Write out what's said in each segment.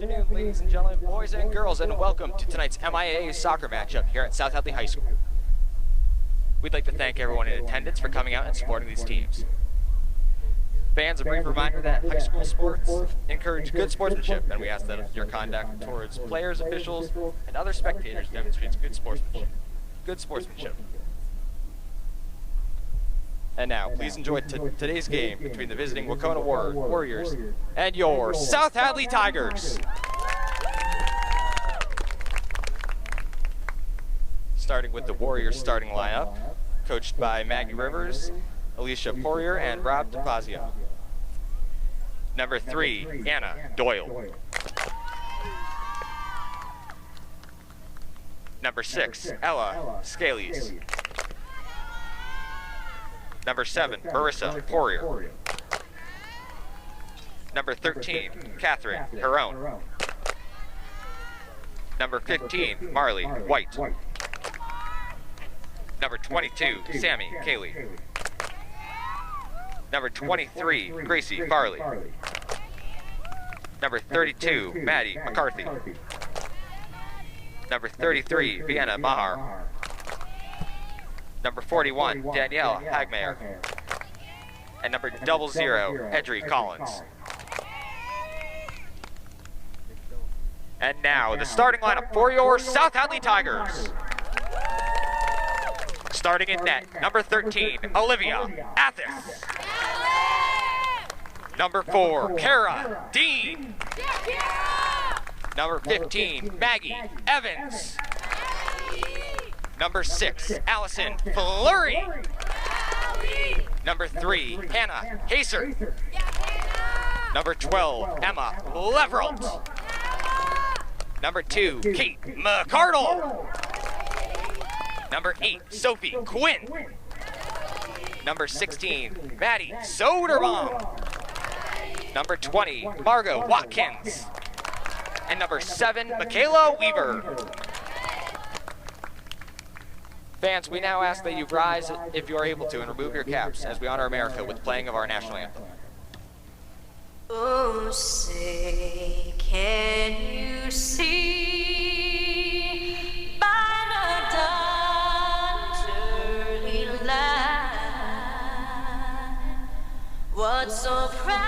afternoon, ladies and gentlemen, boys and girls, and welcome to tonight's MIAA soccer matchup here at South Hadley High School. We'd like to thank everyone in attendance for coming out and supporting these teams. Fans, a brief reminder that high school sports encourage good sportsmanship, and we ask that your conduct towards players, officials, and other spectators demonstrates good sportsmanship. Good sportsmanship. And now, please enjoy today's game between the visiting Wahconah Warriors and your South Hadley Tigers. Starting with the Warriors starting lineup, coached by Maggie Rivers, Alicia Poirier, and Rob DeFazio. Number 3, Anna Doyle. Number 6, Ella Scales. Number 7, Marissa Poirier. Number 13, Catherine Herone. Number 15, Marley White. Number 22, Sammy Cayley. Number 23, Gracie Farley. Number 32, Maddie McCarthy. Number 33, Vienna Mahar. Number 41, Danielle Hagmeyer. And number 00, Edry Collins. And now, the starting lineup for your South Hadley Tigers. Starting in net, number 13, Olivia Athis. Number 4, Kara Dean. Number 15, Maggie Evans. Number 6, Allison Fleury. Number 3, Hannah Haser. Number 12, Emma Leveralt. Number 2, Kate McCardle. Number 8, Sophie Quinn. Number 16, Maddie Soderbaum. Number 20, Margot Watkins. And number 7, Michaela Weaver. Fans, we now ask that you rise if you are able to and remove your caps as we honor America with playing of our national anthem. Oh, say, can you see by the dawn's early light what so proudly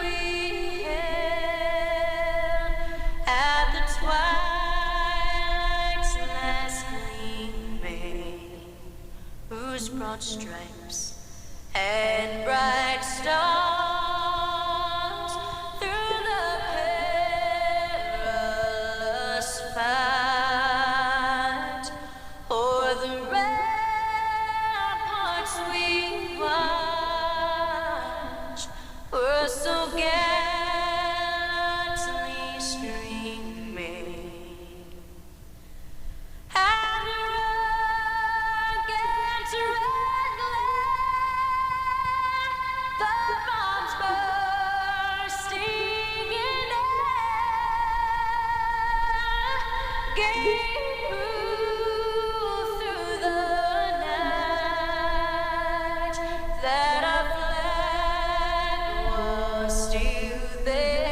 we hailed at the twilight's last gleaming, whose broad stripes and bright stars through the perilous fight o'er the ramparts we watched were so gallantly streaming. And against red the bombs bursting in air gave proof through the night that our flag was still there.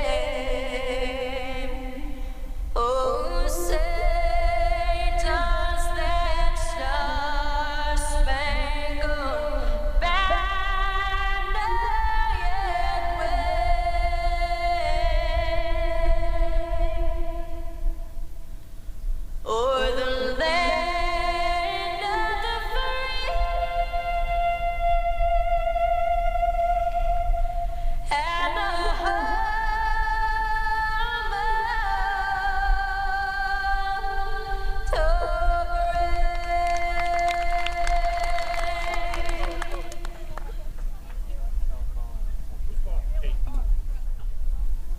Oh, say does that star-spangled banner yet wave o'er the land of the free and the home of the brave.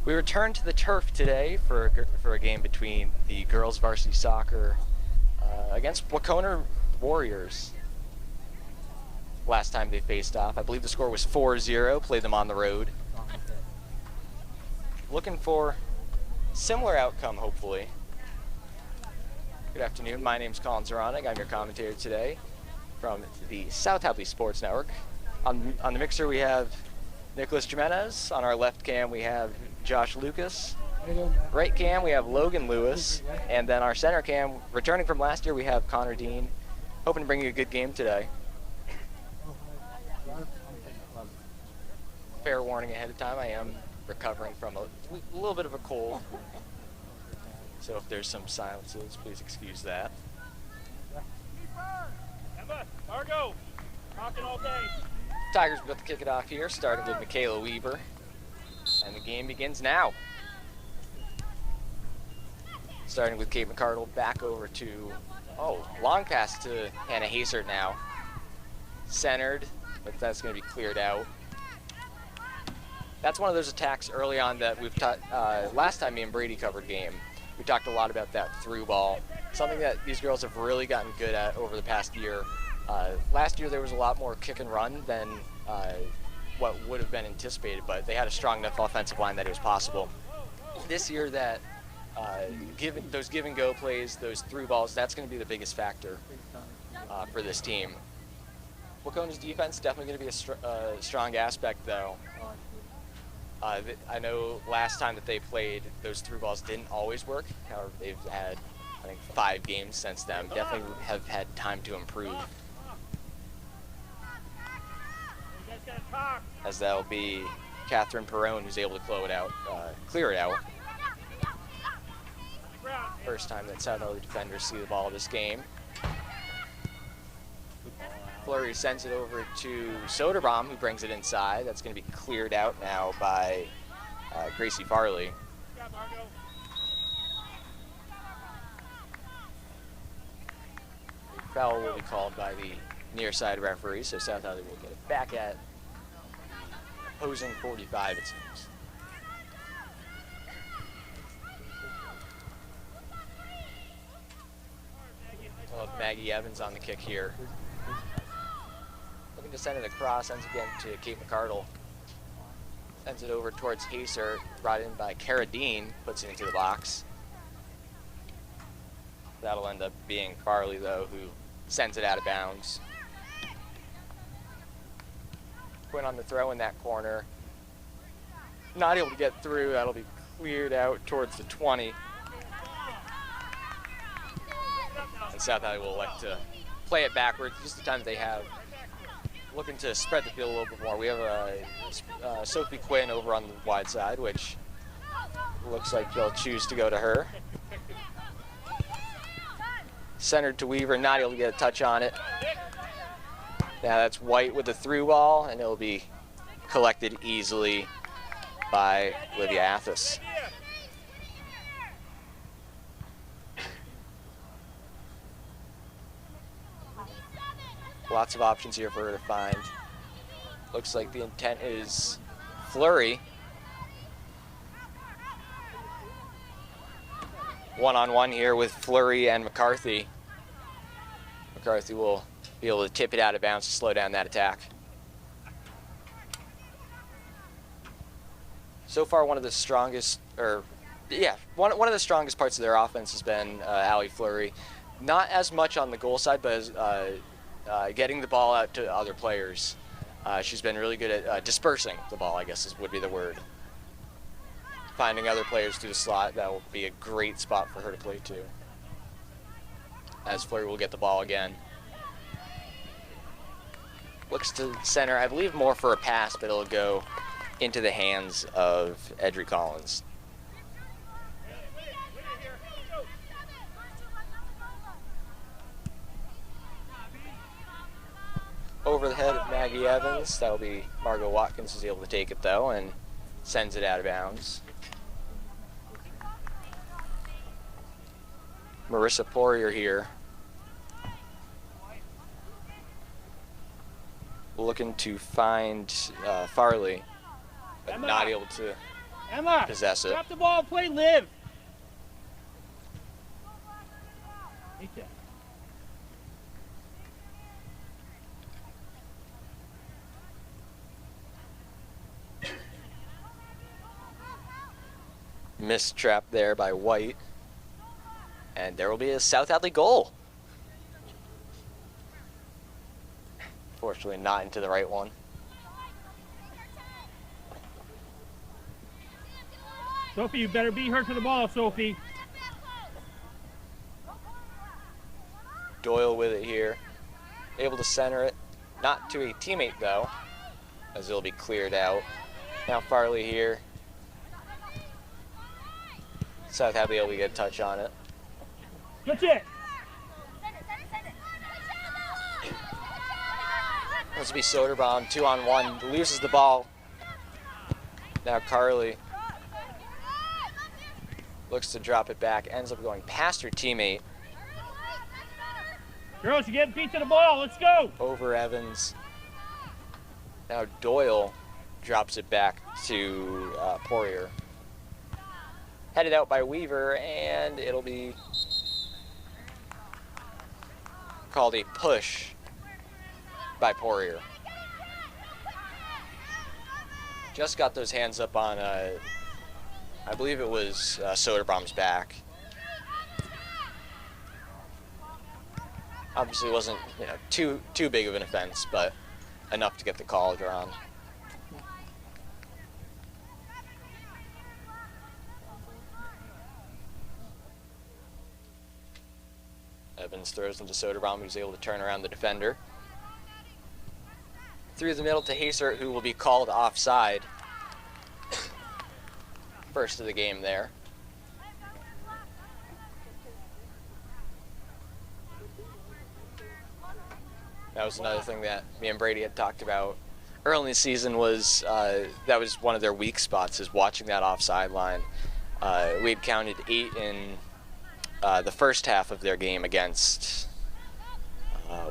We return to the turf today for a game between the girls varsity soccer against Wahconah Warriors. Last time they faced off, I believe the score was 4-0, played them on the road. Looking for similar outcome, hopefully. Good afternoon, my name's Colin Zaranik. I'm your commentator today from the South Hadley Sports Network. On the mixer we have Nicholas Jimenez. On our left cam we have Josh Lucas. Right cam, we have Logan Lewis. And then our center cam, returning from last year, we have Connor Dean. Hoping to bring you a good game today. Fair warning ahead of time, I am recovering from a little bit of a cold. So if there's some silences, please excuse that. Emma, Margo, talking all day. Tigers about to kick it off here, starting with Michaela Weaver. And the game begins now. Starting with Kate McCardle, back over to, long pass to Hannah Hasert now. Centered, but that's going to be cleared out. That's one of those attacks early on that we've taught, last time me and Brady covered game. We talked a lot about that through ball, something that these girls have really gotten good at over the past year. Last year there was a lot more kick and run than what would have been anticipated, but they had a strong enough offensive line that it was possible. This year that those give and go plays, those through balls, that's going to be the biggest factor for this team. Wahconah's defense definitely going to be a strong aspect though. I know last time that they played, those through balls didn't always work. However, they've had, I think, 5 games since then. Definitely have had time to improve. As that'll be Catherine Perrone who's able to clear it out. First time that South Hadley defenders see the ball this game. Fleury sends it over to Soderbaum, who brings it inside. That's going to be cleared out now by Gracie Farley. Foul will be called by the near side referee, so South Hadley will get it back at opposing 45, it seems. We'll have Maggie Evans on the kick here. Looking to send it across, ends again to Kate McCardle. Sends it over towards Haser, brought in by Cara Dean, puts it into the box. That'll end up being Farley, though, who sends it out of bounds. Quinn on the throw in that corner. Not able to get through, that'll be cleared out towards the 20. And South Hadley will elect to play it backwards, just the time that they have. Looking to spread the field a little bit more. We have Sophie Quinn over on the wide side, which looks like they'll choose to go to her. Centered to Weaver, not able to get a touch on it. Now that's White with the through ball, and it'll be collected easily by Livia Athos. Lots of options here for her to find. Looks like the intent is Fleury. One-on-one here with Fleury and McCarthy. McCarthy will be able to tip it out of bounds to slow down that attack. So far, one of the strongest, one of the strongest parts of their offense has been Allie Fleury. Not as much on the goal side, but as getting the ball out to other players. She's been really good at dispersing the ball, I guess would be the word. Finding other players through the slot, that will be a great spot for her to play to. As Fleury will get the ball again. Looks to center, I believe more for a pass, but it'll go into the hands of Edry Collins. Over the head of Maggie Evans, that'll be Margot Watkins is able to take it though and sends it out of bounds. Marissa Poirier here. Looking to find Farley, but Emma, not able to possess it. Drop the ball, play live. Missed trap there by White. And there will be a South Hadley goal. Fortunately not into the right one. Sophie, you better beat her to the ball, Sophie. Doyle with it here. Able to center it. Not to a teammate, though, as it'll be cleared out. Now Farley here. South Hadley able to get a touch on it. Good it. This will be Soderbaum, 2-on-1, loses the ball. Now Carly looks to drop it back, ends up going past her teammate. Girls, you getting feet to the ball. Let's go. Over Evans. Now Doyle drops it back to Poirier. Headed out by Weaver, and it'll be called a push by Poirier. Just got those hands up on, I believe it was Soderbaum's back. Obviously wasn't, too big of an offense, but enough to get the call drawn. Evans throws into Soderbaum, who's able to turn around the defender. Through the middle to Haser, who will be called offside. First of the game there. That was another thing that me and Brady had talked about early in the season, was that was one of their weak spots, is watching that offside line. We had counted 8 in the first half of their game against,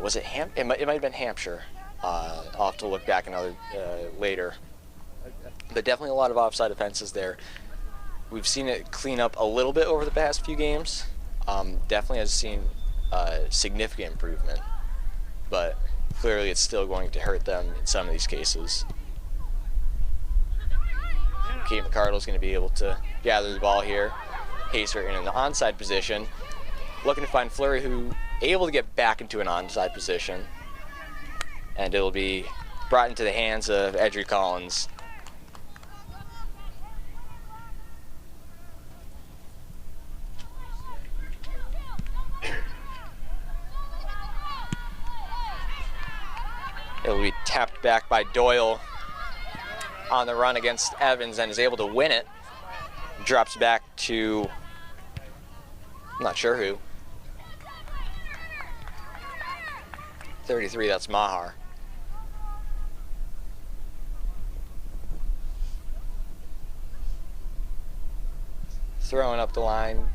was it it might have been Hampshire. I'll have to look back later. But definitely a lot of offside offenses there. We've seen it clean up a little bit over the past few games. Definitely has seen significant improvement. But clearly it's still going to hurt them in some of these cases. Kate McCardle's going to be able to gather the ball here. Haser in an onside position. Looking to find Fleury, who able to get back into an onside position. And it'll be brought into the hands of Edry Collins. It'll be tapped back by Doyle on the run against Evans, and is able to win it. Drops back to, I'm not sure who. 33, that's Mahar. Throwing up the line,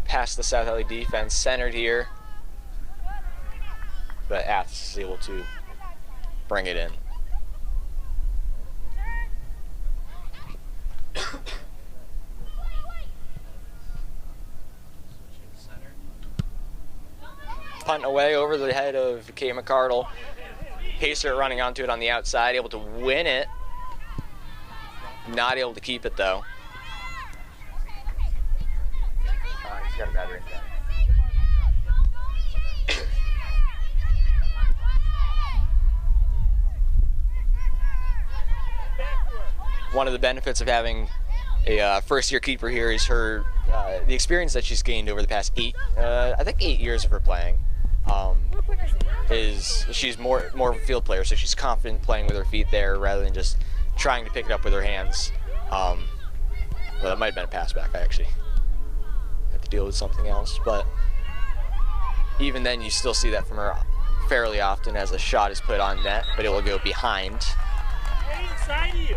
past the South Hadley defense, centered here. But Aths is able to bring it in. Punt away over the head of Kate McCardle. Pacer running onto it on the outside, able to win it. Not able to keep it though. He's got a bad ring. One of the benefits of having a first-year keeper here is her the experience that she's gained over the past 8 years of her playing. Is she's more of a field player, so she's confident playing with her feet there rather than just trying to pick it up with her hands. Well, that might have been a pass back. I actually had to deal with something else, but even then, you still see that from her fairly often as a shot is put on net, but it will go behind. Inside of you.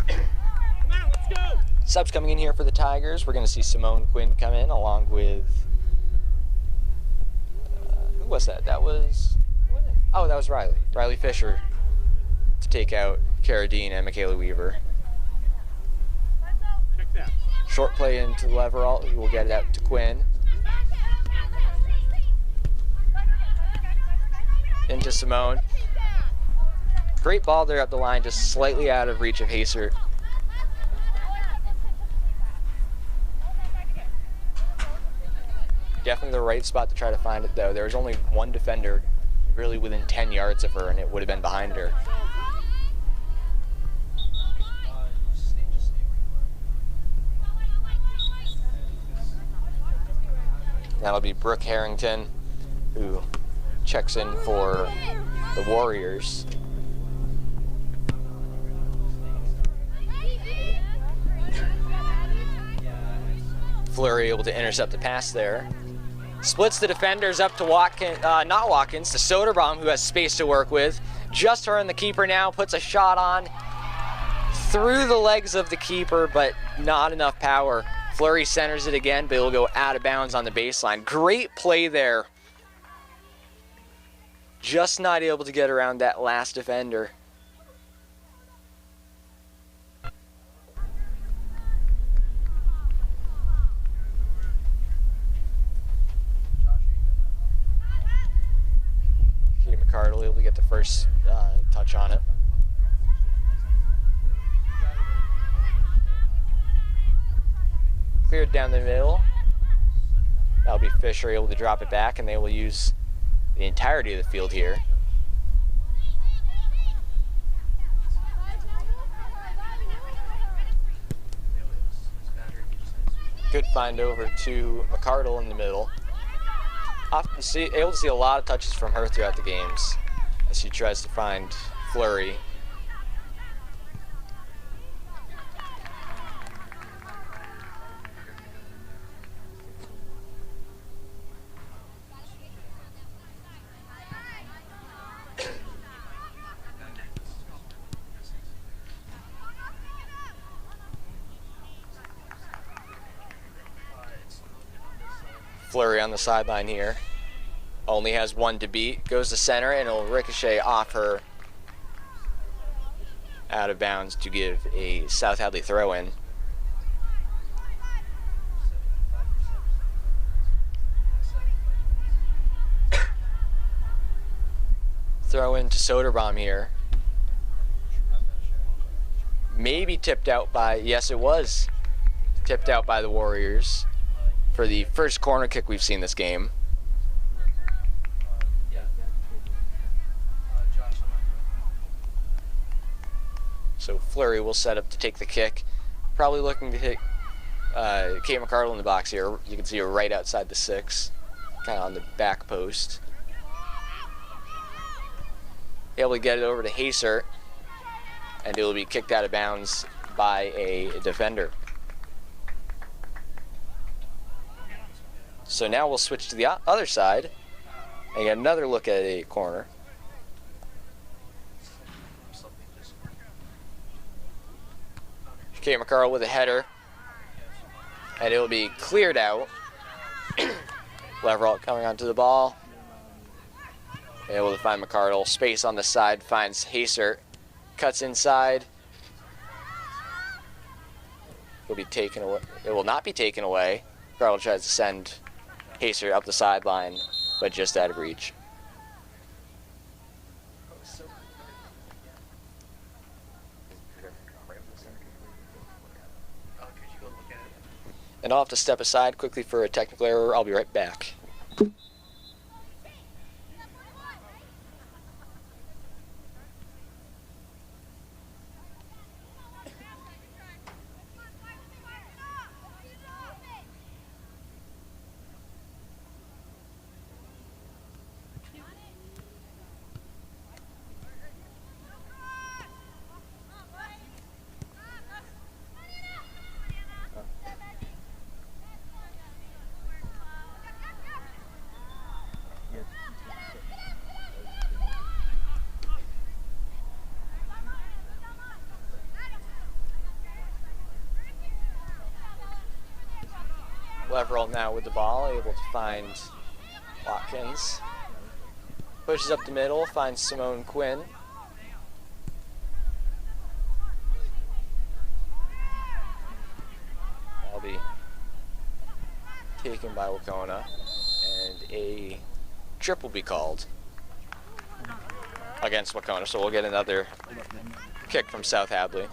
Come on, let's go. Subs coming in here for the Tigers. We're going to see Simone Quinn come in along with, who was that? That was Riley. Riley Fisher to take out Cara Dean and Michaela Weaver. Check that. Short play into Leverall, who will get it out to Quinn. Into Simone. Great ball there up the line, just slightly out of reach of Haser. Definitely the right spot to try to find it though. There was only one defender really within 10 yards of her, and it would have been behind her. That'll be Brooke Harrington, who checks in for the Warriors. Fleury able to intercept the pass there. Splits the defenders up to Watkins, not Watkins, to Soderbaum, who has space to work with. Just her and the keeper now, puts a shot on through the legs of the keeper, but not enough power. Fleury centers it again, but it'll go out of bounds on the baseline. Great play there. Just not able to get around that last defender. McCardle able to get the first touch on it. Cleared down the middle. That'll be Fisher able to drop it back, and they will use the entirety of the field here. Good find over to McCardle in the middle. Able to see a lot of touches from her throughout the games as she tries to find Fleury. Fleury on the sideline here. Only has one to beat. Goes to center, and it'll ricochet off her out of bounds to give a South Hadley throw-in. Throw-in to Soderbaum here. Maybe tipped out by, yes it was, tipped out by the Warriors for the first corner kick we've seen this game. So Fleury will set up to take the kick. Probably looking to hit Kate McCardle in the box here. You can see her right outside the 6, kind of on the back post. Able to get it over to Haser, and it will be kicked out of bounds by a defender. So now we'll switch to the other side and get another look at a corner. Kate McCardle with a header, and it will be cleared out. Leverall coming onto the ball. Able to find McCardle. Space on the side, finds Haser. Cuts inside. Will be taken away. It will not be taken away. McCardle tries to send Haser up the sideline, but just out of reach. And I'll have to step aside quickly for a technical error. I'll be right back. Leverall now with the ball, able to find Watkins. Pushes up the middle, finds Simone Quinn. That'll be taken by Wahconah, and a trip will be called against Wahconah, so we'll get another kick from South Hadley.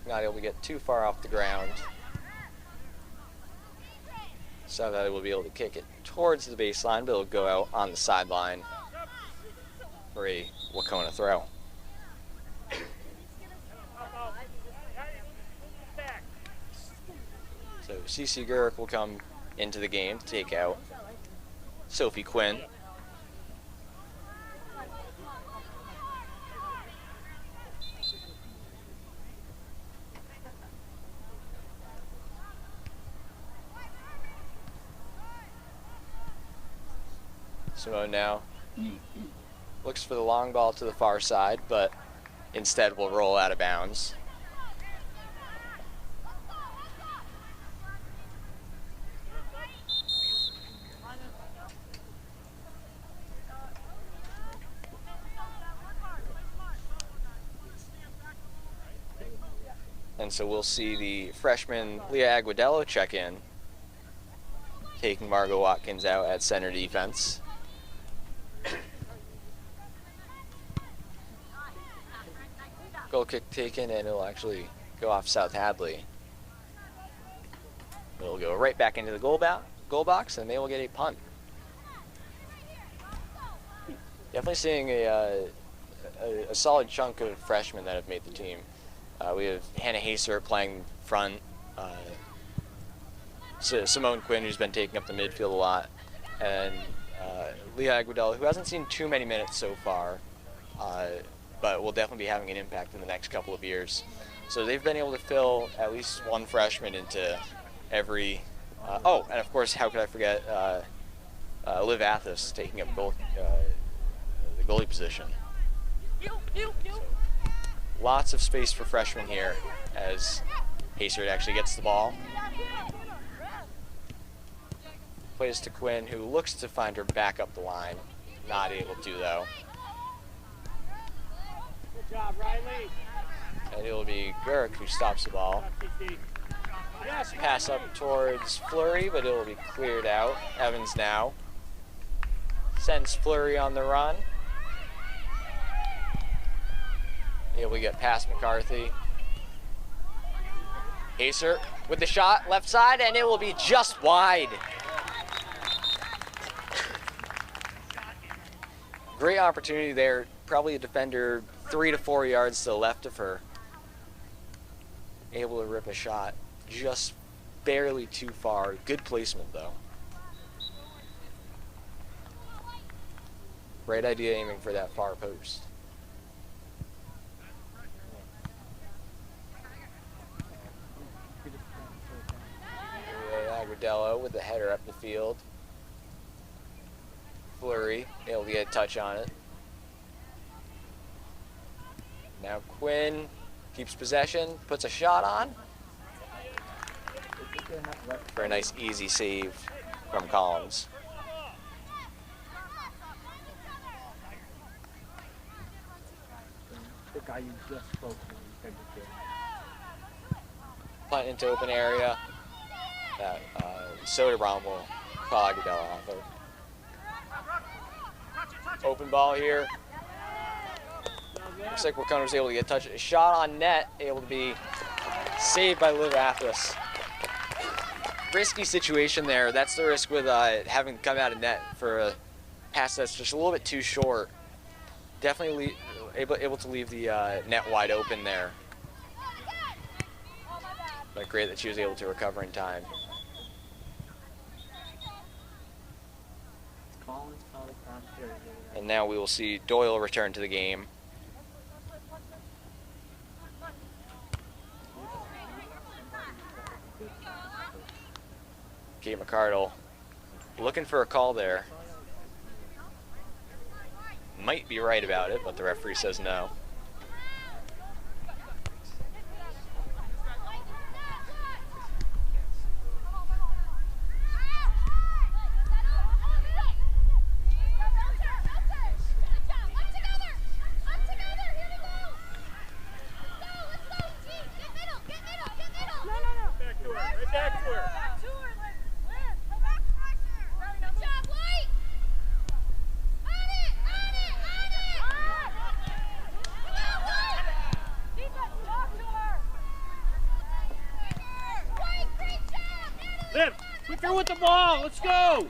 Not able to get too far off the ground. So that we'll be able to kick it towards the baseline, but it'll go out on the sideline for a Wahconah throw. So CC Gurk will come into the game to take out Sophie Quinn. Simone now looks for the long ball to the far side, but instead will roll out of bounds. And so we'll see the freshman Leah Aguadello check in, taking Margot Watkins out at center defense. Goal kick taken, and it'll actually go off South Hadley. It'll go right back into the goal box, and they will get a punt. Definitely seeing a solid chunk of freshmen that have made the team. We have Hannah Haser playing front, Simone Quinn, who's been taking up the midfield a lot, and Leah Aguadello, who hasn't seen too many minutes so far, but will definitely be having an impact in the next couple of years. So they've been able to fill at least one freshman into every. Oh, and of course, how could I forget Liv Athos taking up the goalie position. So, lots of space for freshmen here as Haysert actually gets the ball. Plays to Quinn, who looks to find her back up the line. Not able to, though. Good job, Riley. And it'll be Gurk who stops the ball. Pass up towards Fleury, but it will be cleared out. Evans now sends Fleury on the run. Able to get past McCarthy. Haser with the shot, left side, and it will be just wide. Great opportunity there. Probably a defender 3 to 4 yards to the left of her. Able to rip a shot just barely too far. Good placement, though. Great idea aiming for that far post. Aguadello with the header up the field. Fleury able to get a touch on it. Now Quinn keeps possession, puts a shot on for a nice easy save from Collins. The guy you just spoke to. Punt into open area. That Soderbaum will call Aguadello off of. Open ball here. Looks like Wahconah was able to get a touch. A shot on net, able to be saved by Liv Athos. Risky situation there. That's the risk with having to come out of net for a pass that's just a little bit too short. Definitely able to leave the net wide open there. But great that she was able to recover in time. And now we will see Doyle return to the game. Kate McCardle looking for a call there. Might be right about it, but the referee says no. Liv! Get through with the ball. Let's go.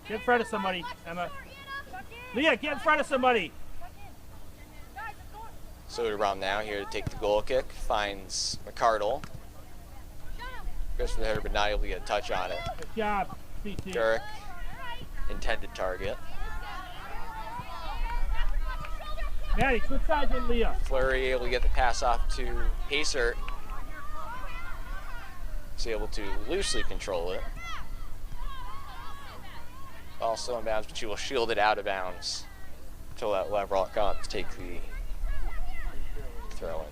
Get in front of somebody, Emma. Leah, get in front of somebody. Soderbaum now here to take the goal kick. Finds McCardle. Goes for the header, but not able to get a touch on it. Good job, CT. Gurk, intended target. Maddie, switch sides with Leah. Fleury able to get the pass off to Pacer. He's able to loosely control it. Ball still in bounds, but she will shield it out of bounds until that left got to take the throw in.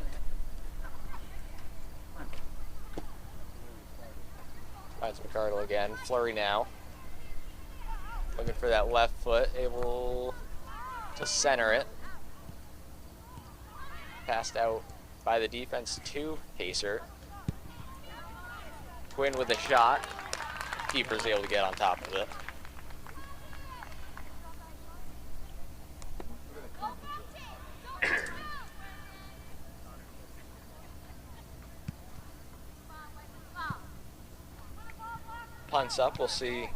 Finds McCardle again. Fleury now. Looking for that left foot, able to center it. Passed out by the defense to Pacer. Quinn with a shot. Keeper's able to get on top of it. Punts up, we'll see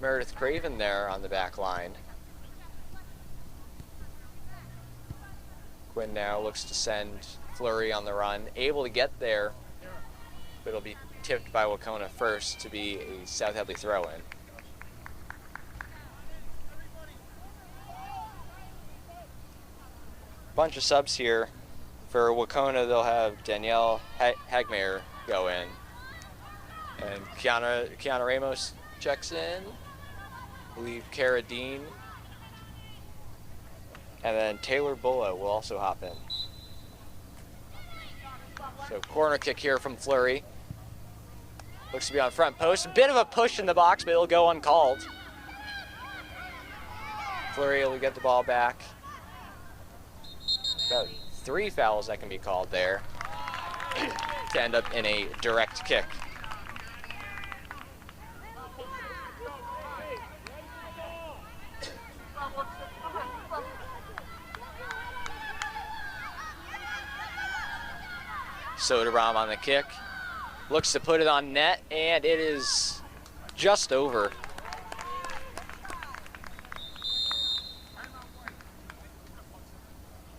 Meredith Craven there on the back line. Quinn now looks to send Fleury on the run, able to get there, but it'll be tipped by Wahconah first to be a South Hadley throw-in. Bunch of subs here. For Wahconah, they'll have Danielle Hagmeyer go in. And Kiana Ramos checks in. I believe Cara Dean. And then Taylor Bulla will also hop in. So corner kick here from Fleury. Looks to be on front post. A bit of a push in the box, but it'll go uncalled. Fleury will get the ball back. About 3 fouls that can be called there to end up in a direct kick. Soderbaum on the kick. Looks to put it on net, and it is just over.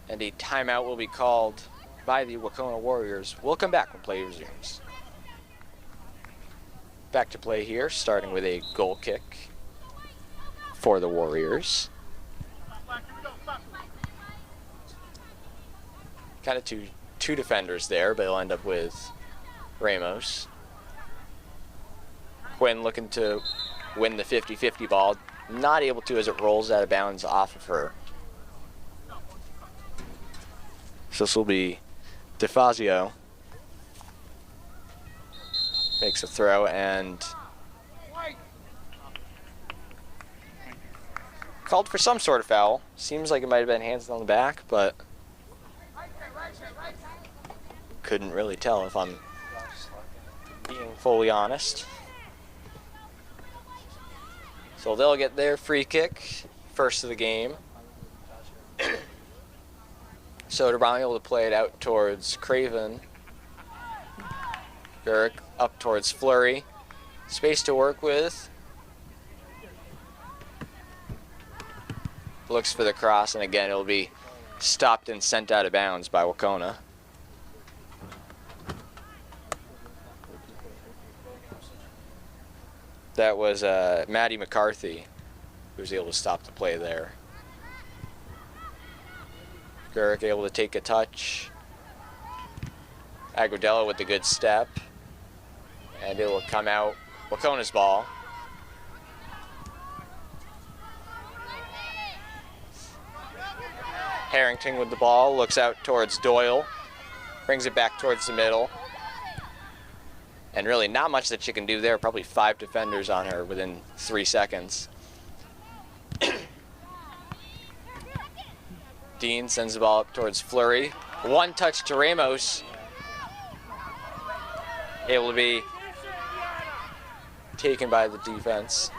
And a timeout will be called by the Wahconah Warriors. We'll come back when play resumes. Back to play here, starting with a goal kick for the Warriors. Kind of two defenders there, but they'll end up with Ramos. Quinn looking to win the 50-50 ball. Not able to as it rolls out of bounds off of her. So this will be DeFazio. Makes a throw and called for some sort of foul. Seems like it might have been hands on the back, but couldn't really tell if I'm being fully honest. So they'll get their free kick, first of the game. Soderbaum able to play it out towards Craven. Gurk up towards Fleury. Space to work with. Looks for the cross, and again it'll be stopped and sent out of bounds by Wahconah. That was Maddie McCarthy who was able to stop the play there. Gurk able to take a touch. Agudelo with the good step. And it will come out Wahconah's ball. Harrington with the ball, looks out towards Doyle. Brings it back towards the middle. And really not much that she can do there. Probably 5 defenders on her within 3 seconds. Dean sends the ball up towards Fleury. One touch to Ramos. able to be taken by the defense.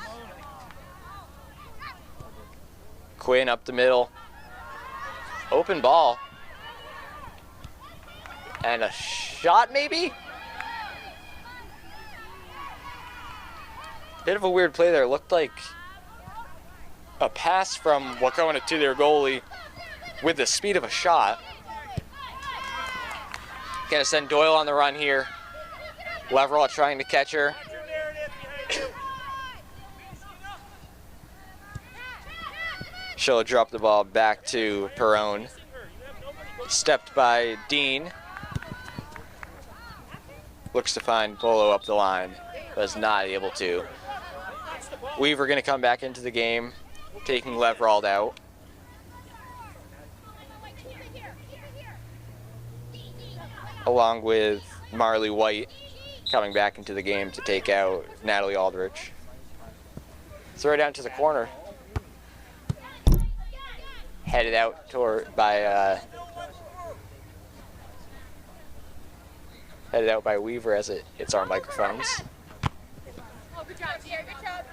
Quinn up the middle. Open ball. And a shot maybe? Bit of a weird play there. Looked like a pass from Wahconah to their goalie with the speed of a shot. Gonna send Doyle on the run here. Leverall trying to catch her. She'll drop the ball back to Perone. Stepped by Dean. Looks to find Bolo up the line, but is not able to. Weaver gonna come back into the game, taking Leverall out. Along with Marley White coming back into the game to take out Natalie Aldrich. Throw down to the corner. Headed out by Weaver as it hits our microphones. Oh, good job, Pierre. Good job.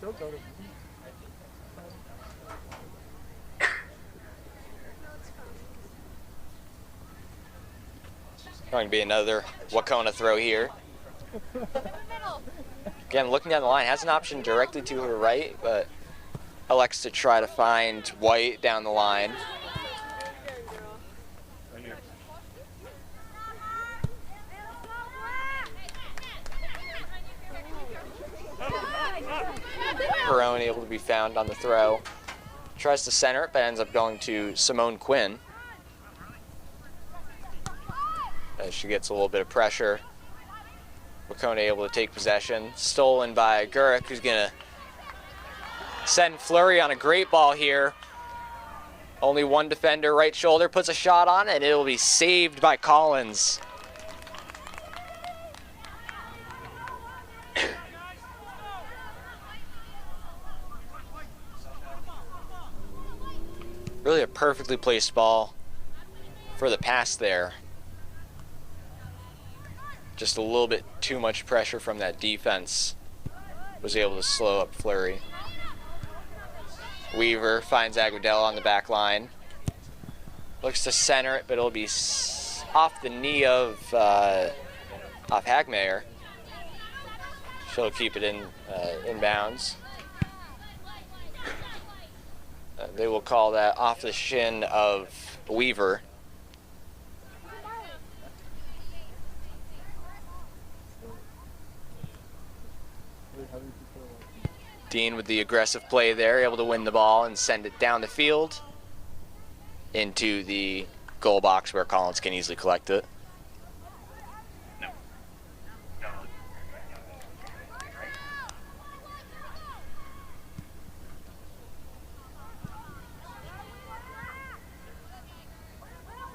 Don't go to Going to be another Wahconah throw here. Again, looking down the line, has an option directly to her right, but elects to try to find White down the line. Perone able to be found on the throw. Tries to center it, but ends up going to Simone Quinn. As she gets a little bit of pressure. Wahconah able to take possession. Stolen by Gurek, who's going to send Fleury on a great ball here. Only one defender, right shoulder, puts a shot on, and it'll be saved by Collins. Really a perfectly placed ball for the pass there. Just a little bit too much pressure from that defense was able to slow up Fleury. Weaver finds Aguadella on the back line. Looks to center it, but it'll be off the knee of Hagmeyer. She'll keep it in bounds. They will call that off the shin of Weaver. Dean with the aggressive play there, able to win the ball and send it down the field into the goal box where Collins can easily collect it.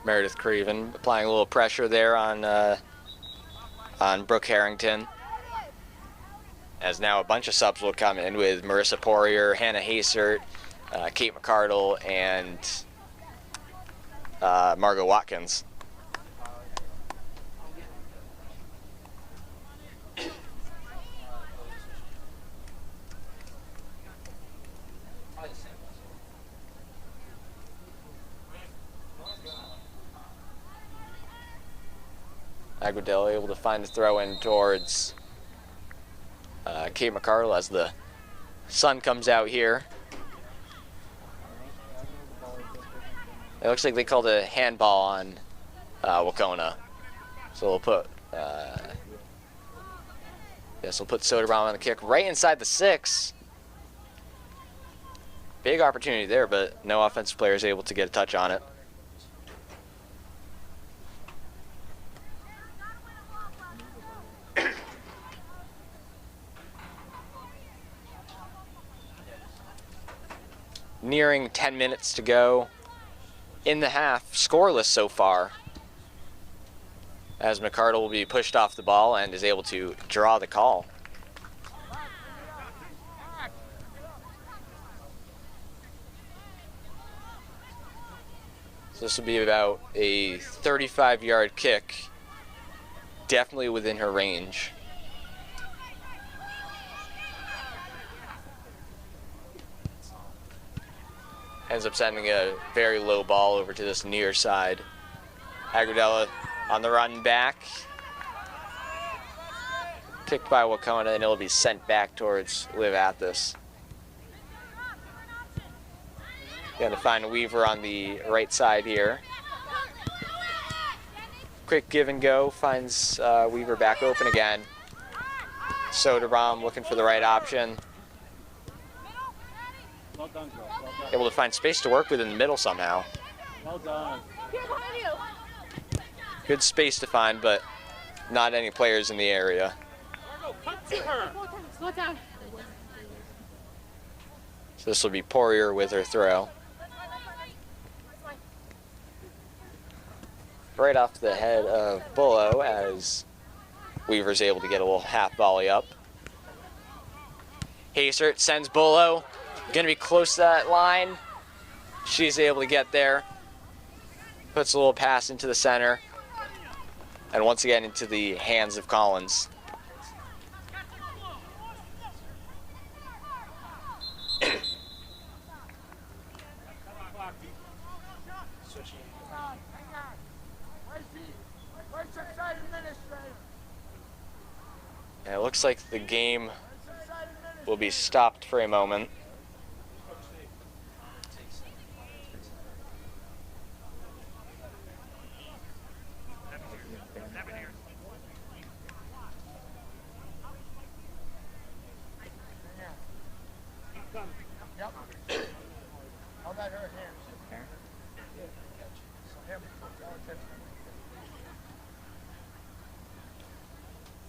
Meredith Craven applying a little pressure there on Brooke Harrington. As now a bunch of subs will come in with Marissa Poirier, Hannah Hasert, Kate McCardle, and Margot Watkins. Aguadella able to find the throw in towards Kate McCardle as the sun comes out here. It looks like they called a handball on Wahconah. So we'll put we'll put Soderbaum on the kick right inside the 6. Big opportunity there, but no offensive player is able to get a touch on it. Nearing 10 minutes to go in the half, scoreless so far, as McCardle will be pushed off the ball and is able to draw the call. So this will be about a 35-yard kick. Definitely within her range. Ends up sending a very low ball over to this near side. Agrodella on the run back. Kicked by Wahconah, and it'll be sent back towards Liv Athos. Going to find Weaver on the right side here. Quick give and go, finds Weaver back open again. Soderbaum looking for the right option. Well done, girl. Well done. Able to find space to work with in the middle somehow. Well done. Good space to find, but not any players in the area. Cut to her. Slow down. So this will be Poirier with her throw. Right off the head of Bullo as Weaver's able to get a little half volley up. Hasert sends Bullo. Going to be close to that line. She's able to get there. Puts a little pass into the center. And once again into the hands of Collins. And it looks like the game will be stopped for a moment.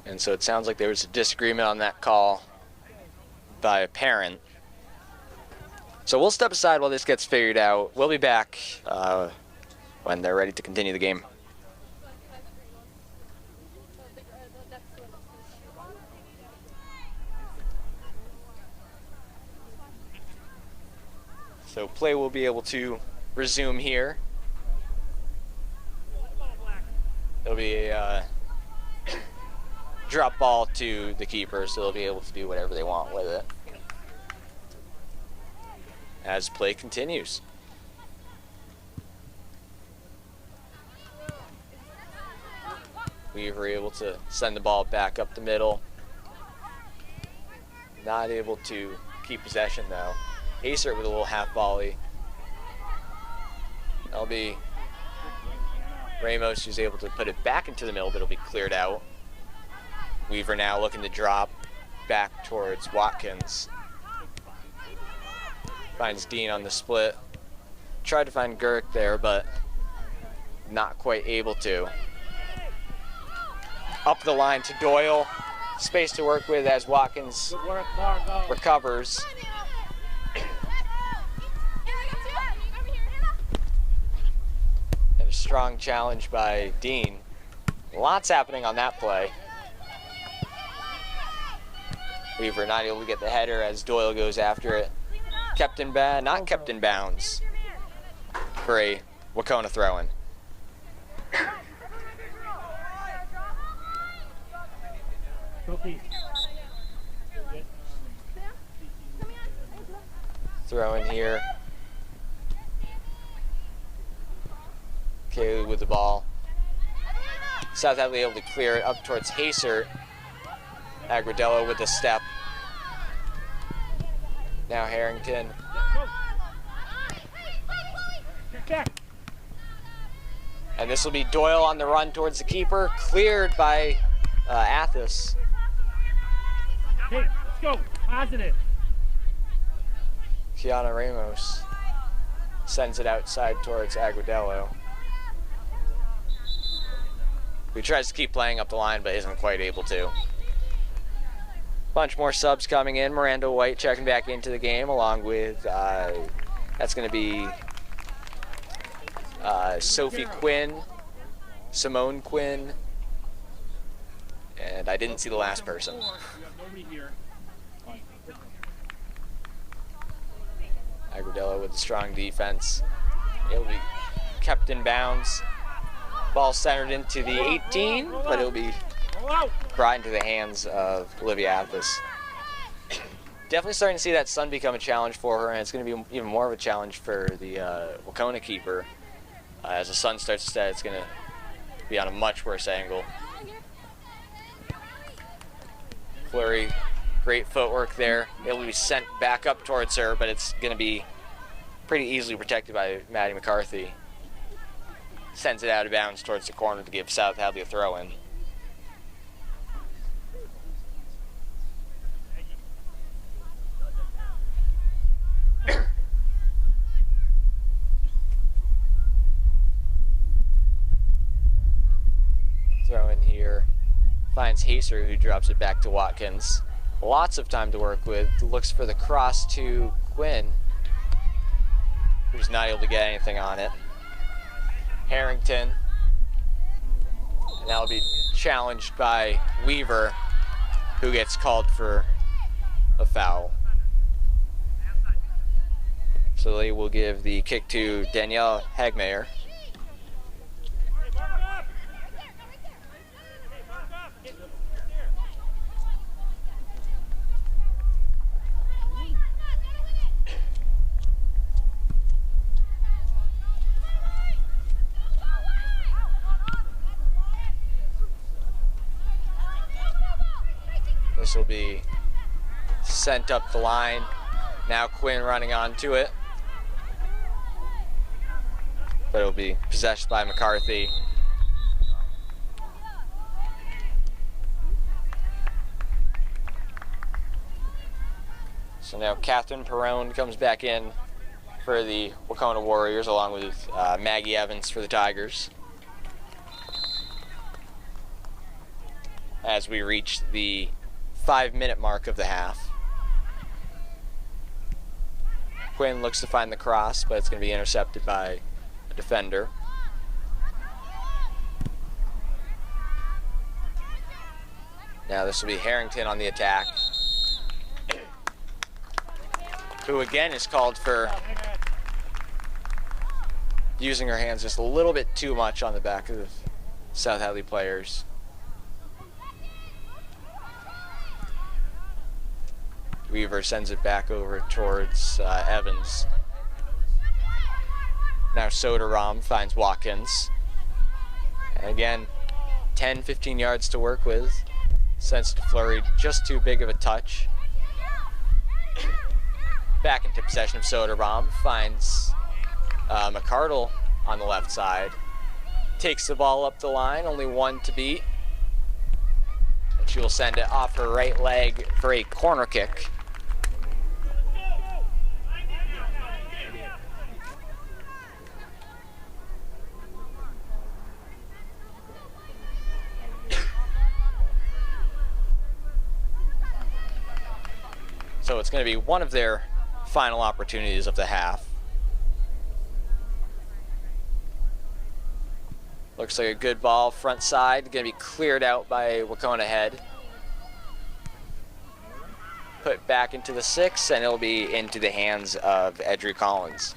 And so it sounds like there was a disagreement on that call by a parent. So we'll step aside while this gets figured out. We'll be back when they're ready to continue the game. So play will be able to resume here. It'll be a drop ball to the keeper, so they'll be able to do whatever they want with it as play continues. We were able to send the ball back up the middle. Not able to keep possession though. Hasert with a little half volley. That'll be Ramos who's able to put it back into the middle, but it'll be cleared out. Weaver now looking to drop back towards Watkins. Finds Dean on the split. Tried to find Gurk there, but not quite able to. Up the line to Doyle. Space to work with as Watkins Good work, Margo. recovers. And a strong challenge by Dean. Lots happening on that play. Weaver not able to get the header as Doyle goes after it. Not kept in bounds for a Wahconah throw-in. Throw in here. Kaylee with the ball. South Hadley able to clear it up towards Hasert. Agrodella with the step. Now Harrington. And this will be Doyle on the run towards the keeper. Cleared by Athos. Hey, let's go. Positive. Kiana Ramos sends it outside towards Agrodella. He tries to keep playing up the line, but isn't quite able to. Bunch more subs coming in. Miranda White checking back into the game, along with, that's going to be Sophie Quinn, Simone Quinn, and I didn't see the last person. Agrodella with the strong defense. It'll be kept in bounds. Ball centered into the 18, but it'll be brought into the hands of Olivia Athas. Definitely starting to see that sun become a challenge for her, and it's going to be even more of a challenge for the Wahconah keeper. As the sun starts to set, it's going to be on a much worse angle. Flurry, great footwork there. It'll be sent back up towards her, but it's going to be pretty easily protected by Maddie McCarthy. Sends it out of bounds towards the corner to give South Hadley a throw-in. Throw in here. Finds Haser, who drops it back to Watkins. Lots of time to work with. Looks for the cross to Quinn, who's not able to get anything on it. Harrington. And that'll be challenged by Weaver, who gets called for a foul. So they will give the kick to Danielle Hagmeyer. This will be sent up the line. Now Quinn running onto it. But it'll be possessed by McCarthy. So now Catherine Perrone comes back in for the Wahconah Warriors, along with Maggie Evans for the Tigers. As we reach the 5-minute mark of the half. Quinn looks to find the cross, but it's going to be intercepted by a defender. Now this will be Harrington on the attack, who again is called for using her hands just a little bit too much on the back of the South Hadley players. Weaver sends it back over towards Evans. Now Soderam finds Watkins. And again, 10-15 yards to work with. Sends to Flurry, just too big of a touch. Back into possession of Soderam. Finds McCardle on the left side. Takes the ball up the line, only one to beat. And she will send it off her right leg for a corner kick. So it's going to be one of their final opportunities of the half. Looks like a good ball, front side, going to be cleared out by Wahconah head. Put back into the 6, and it'll be into the hands of Edry Collins.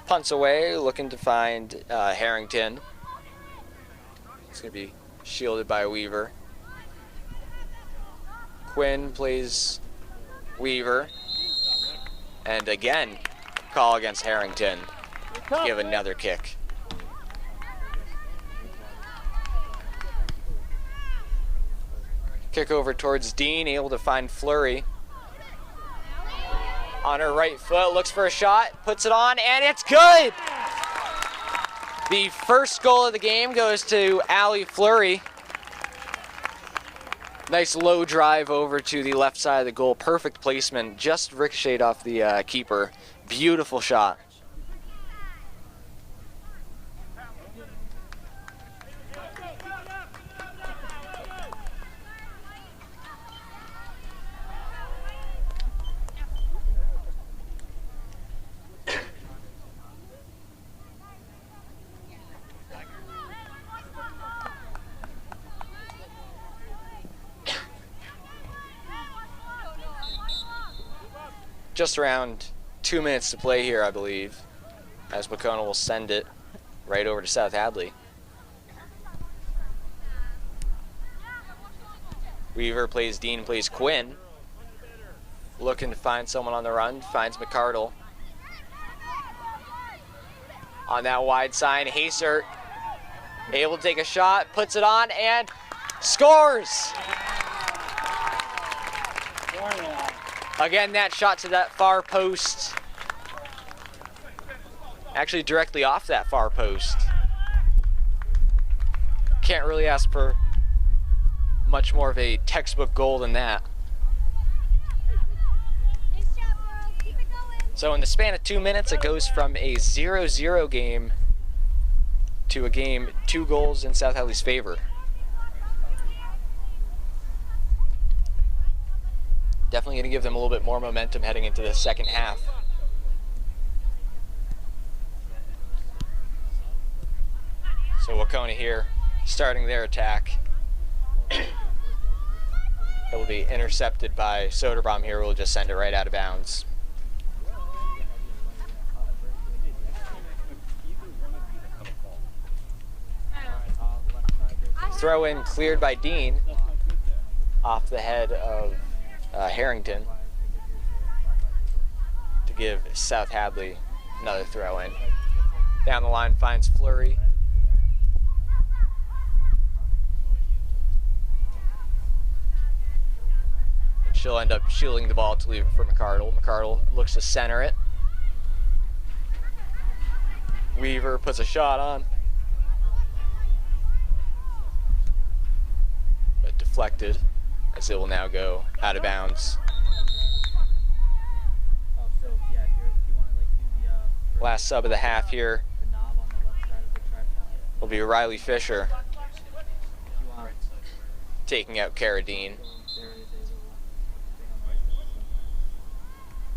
Punts away, looking to find Harrington. It's going to be shielded by Weaver. Quinn plays Weaver. And again, call against Harrington. Give another kick. Kick over towards Dean, able to find Flurry. On her right foot, looks for a shot, puts it on, and it's good! The first goal of the game goes to Allie Flurry. Nice low drive over to the left side of the goal. Perfect placement, just ricocheted off the keeper. Beautiful shot. just around 2 minutes to play here, I believe, as Wahconah will send it right over to South Hadley. Weaver plays Dean, plays Quinn. Looking to find someone on the run, finds McCardle. On that wide side, Haser able to take a shot, puts it on, and scores! Again, that shot to that far post. Actually directly off that far post. Can't really ask for much more of a textbook goal than that. So in the span of 2 minutes, it goes from a 0-0 game to a game 2 goals in South Hadley's favor. Definitely going to give them a little bit more momentum heading into the second half. So Wahconah here, starting their attack. It will be intercepted by Soderbaum here, who will just send it right out of bounds. Throw in cleared by Dean off the head of Harrington to give South Hadley another throw in. Down the line finds Fleury. And she'll end up shielding the ball to leave it for McCardle. McCardle looks to center it. Weaver puts a shot on. But deflected, as it will now go out of bounds. Last sub of the half here will be Riley Fisher taking out Carradine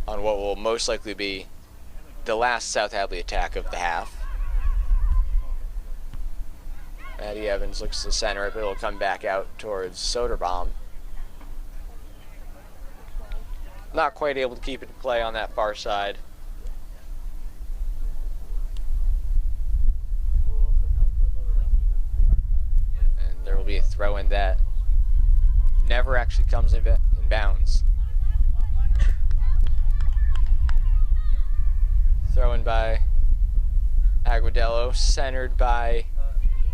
on what will most likely be the last South Hadley attack of the half. Maddie Evans looks to center it, but it'll come back out towards Soderbaum. Not quite able to keep it in play on that far side. And there will be a throw in that never actually comes in bounds. Throw in by Aguadello, centered by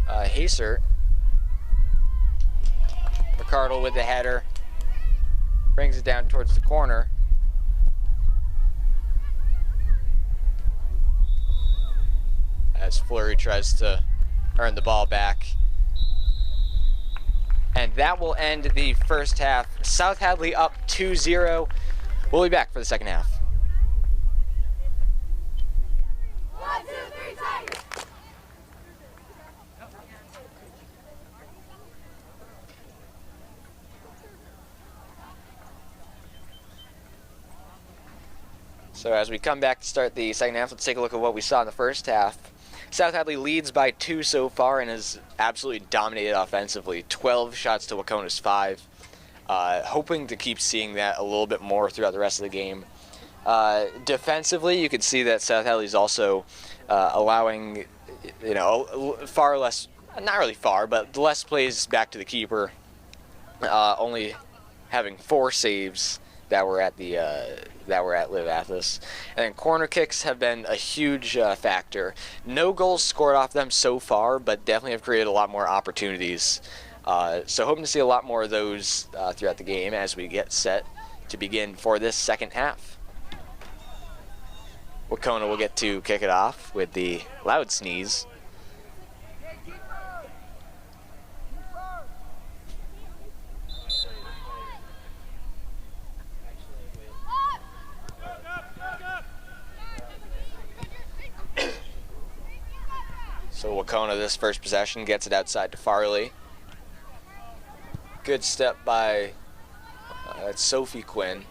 Haser. McCardle with the header. Brings it down towards the corner. As Fleury tries to earn the ball back. And that will end the first half. South Hadley up 2-0. We'll be back for the second half. 1, 2, 3, Tigers! So as we come back to start the second half, let's take a look at what we saw in the first half. South Hadley leads by 2 so far and has absolutely dominated offensively. 12 shots to Wahconah's 5. Hoping to keep seeing that a little bit more throughout the rest of the game. Defensively, you can see that South Hadley's also allowing, far less, not really far, but less plays back to the keeper. Only having 4 saves that were at Liv Athos. And then corner kicks have been a huge factor. No goals scored off them so far, but definitely have created a lot more opportunities. So hoping to see a lot more of those throughout the game as we get set to begin for this second half. Wahconah will get to kick it off with the loud sneeze. So Wahconah, this first possession, gets it outside to Farley. Good step by Sophie Quinn.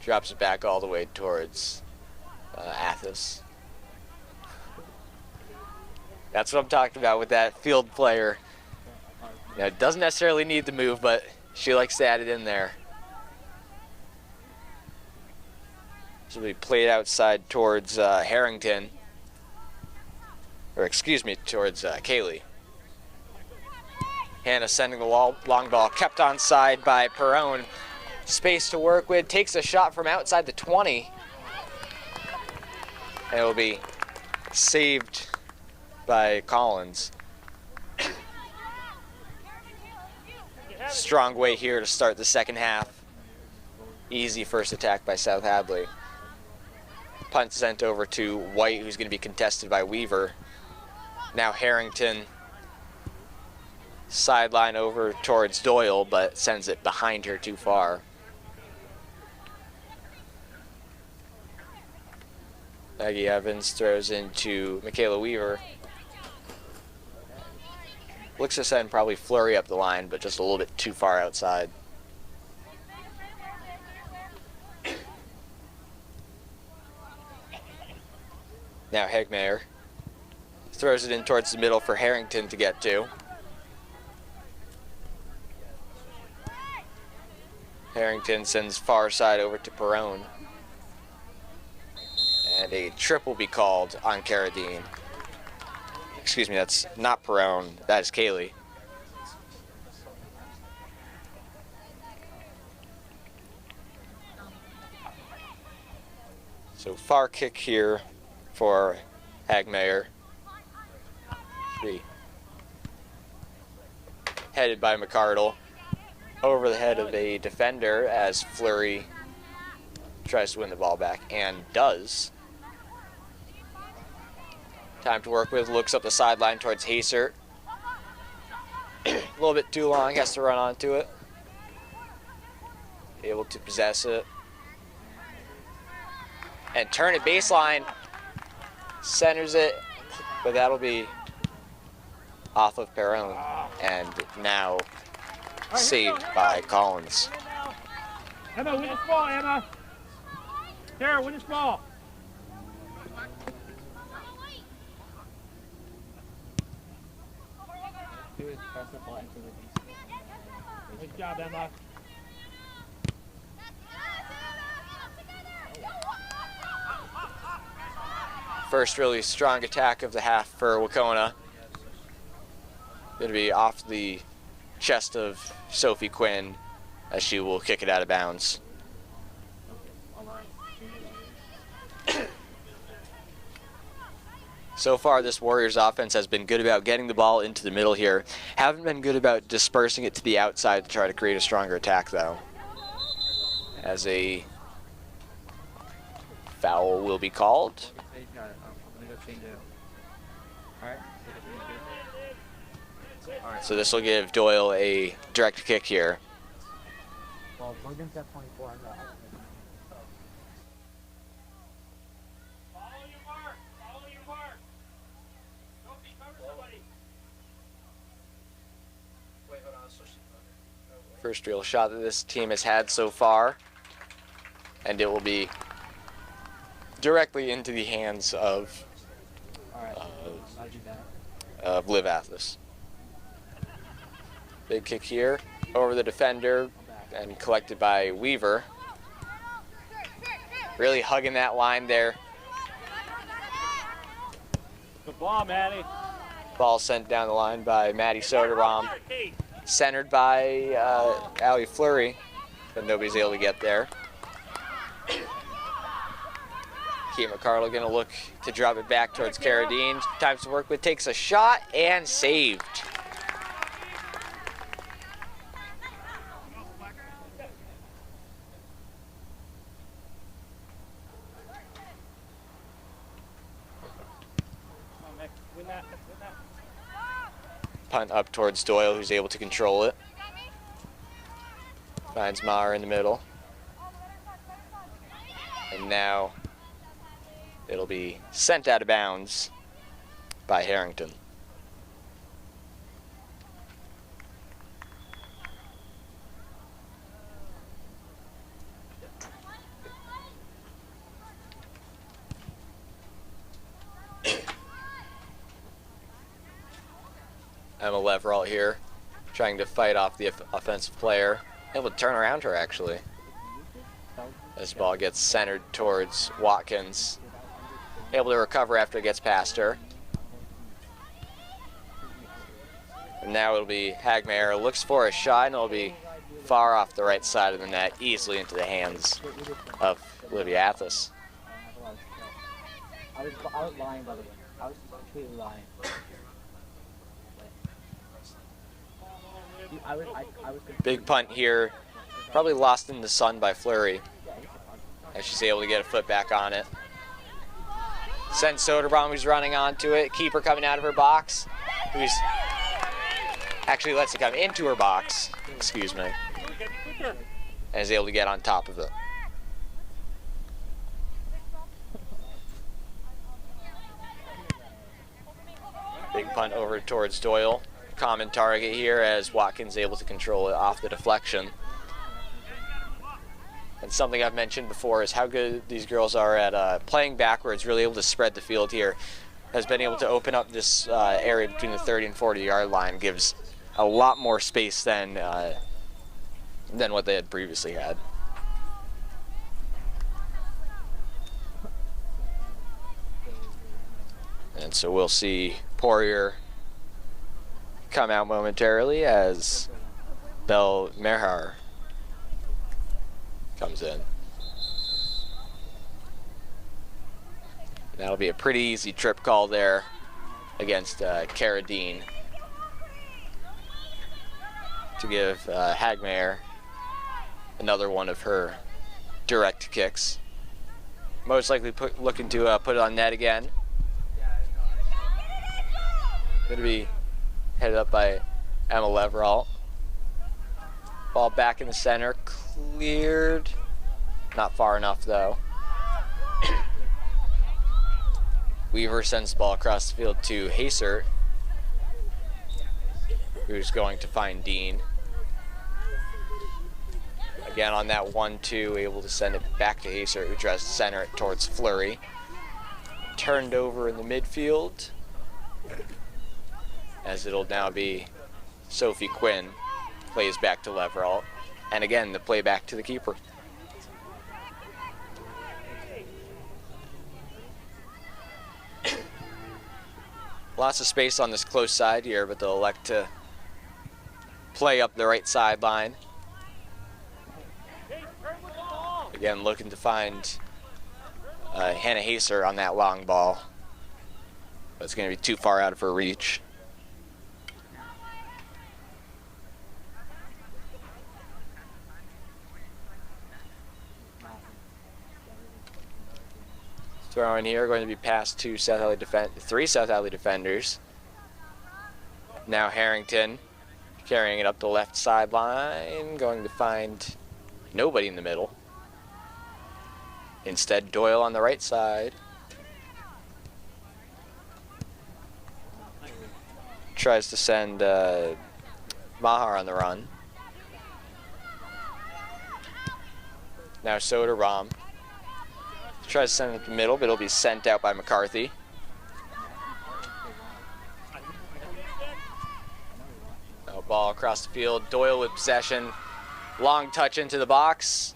Drops it back all the way towards Athos. That's what I'm talking about with that field player. Doesn't necessarily need the move, but she likes to add it in there. This will be played outside towards Harrington. Or excuse me, towards Kaylee. Hannah sending the long ball, kept onside by Perone. Space to work with, takes a shot from outside the 20. And it will be saved by Collins. Strong way here to start the second half. Easy first attack by South Hadley. Punt sent over to White, who's going to be contested by Weaver. Now Harrington, sideline over towards Doyle, but sends it behind her too far. Maggie Evans throws into Michaela Weaver. Looks to send probably Flurry up the line, but just a little bit too far outside. Now Hegmeyer throws it in towards the middle for Harrington to get to. Harrington sends far side over to Perone. And a trip will be called on Carradine. Excuse me, that's not Perone, that is Kaylee. So far kick here for Hagmeyer. 3. Headed by McCardle. Over the head of a defender as Fleury tries to win the ball back and does. Time to work with, looks up the sideline towards Haser. A little bit too long, has to run onto it. Able to possess it. And turn it baseline. Centers it, but that'll be off of Perone. And now saved by Collins. Emma, win this ball, Emma. Tara, win this ball. Good job, Emma. First really strong attack of the half for Wahconah. Going to be off the chest of Sophie Quinn as she will kick it out of bounds. So far, this Warriors offense has been good about getting the ball into the middle here. Haven't been good about dispersing it to the outside to try to create a stronger attack, though. As a foul will be called. So this will give Doyle a direct kick here. Well, Logan's at 24. First real shot that this team has had so far, and it will be directly into the hands of Liv Athos. Big kick here over the defender and collected by Weaver. Really hugging that line there. Good ball, Maddie. Ball sent down the line by Maddie Soderbaum. Centered by Allie Fleury, but nobody's able to get there. Keith McCardle gonna look to drop it back towards Carradine. Times to work with, takes a shot and saved. Punt up towards Doyle, who's able to control it. Finds Maher in the middle. And now it'll be sent out of bounds by Harrington. Emma Leverall here, trying to fight off the offensive player. Able to turn around her, actually. This ball gets centered towards Watkins. Able to recover after it gets past her. And now it'll be Hagmaier. Looks for a shot, and it'll be far off the right side of the net, easily into the hands of Olivia Athos. I was lying, by the way. I was completely lying. I was Big punt here. Probably lost in the sun by Fleury, as she's able to get a foot back on it. Sent Soderbaum, who's running onto it. Keeper coming out of her box, who's actually lets it come into her box, excuse me, and is able to get on top of it. Big punt over towards Doyle. Common target here as Watkins able to control it off the deflection. And something I've mentioned before is how good these girls are at playing backwards, really able to spread the field here. Has been able to open up this area between the 30 and 40 yard line, gives a lot more space than what they had previously had. And so we'll see Poirier come out momentarily as Belle Merhar comes in. That'll be a pretty easy trip call there against Cara Dean to give Hagmaier another one of her direct kicks. Most likely looking to put it on net again. Going to be headed up by Emma Leverall. Ball back in the center, cleared. Not far enough though. Weaver sends the ball across the field to Hasert, who's going to find Dean. Again on that 1-2, able to send it back to Hasert, who tries to center it towards Fleury. Turned over in the midfield, as it'll now be Sophie Quinn. Plays back to Leverall, and again the play back to the keeper. Lots of space on this close side here, but they'll elect to play up the right sideline. Again, looking to find Hannah Haser on that long ball, but it's going to be too far out of her reach. Throw in here, going to be passed to three South Hadley defenders. Now Harrington carrying it up the left sideline, going to find nobody in the middle. Instead, Doyle on the right side. Tries to send Mahar on the run. Now Soderbaum. Tries to send it to the middle, but it'll be sent out by McCarthy. No ball across the field. Doyle with possession. Long touch into the box.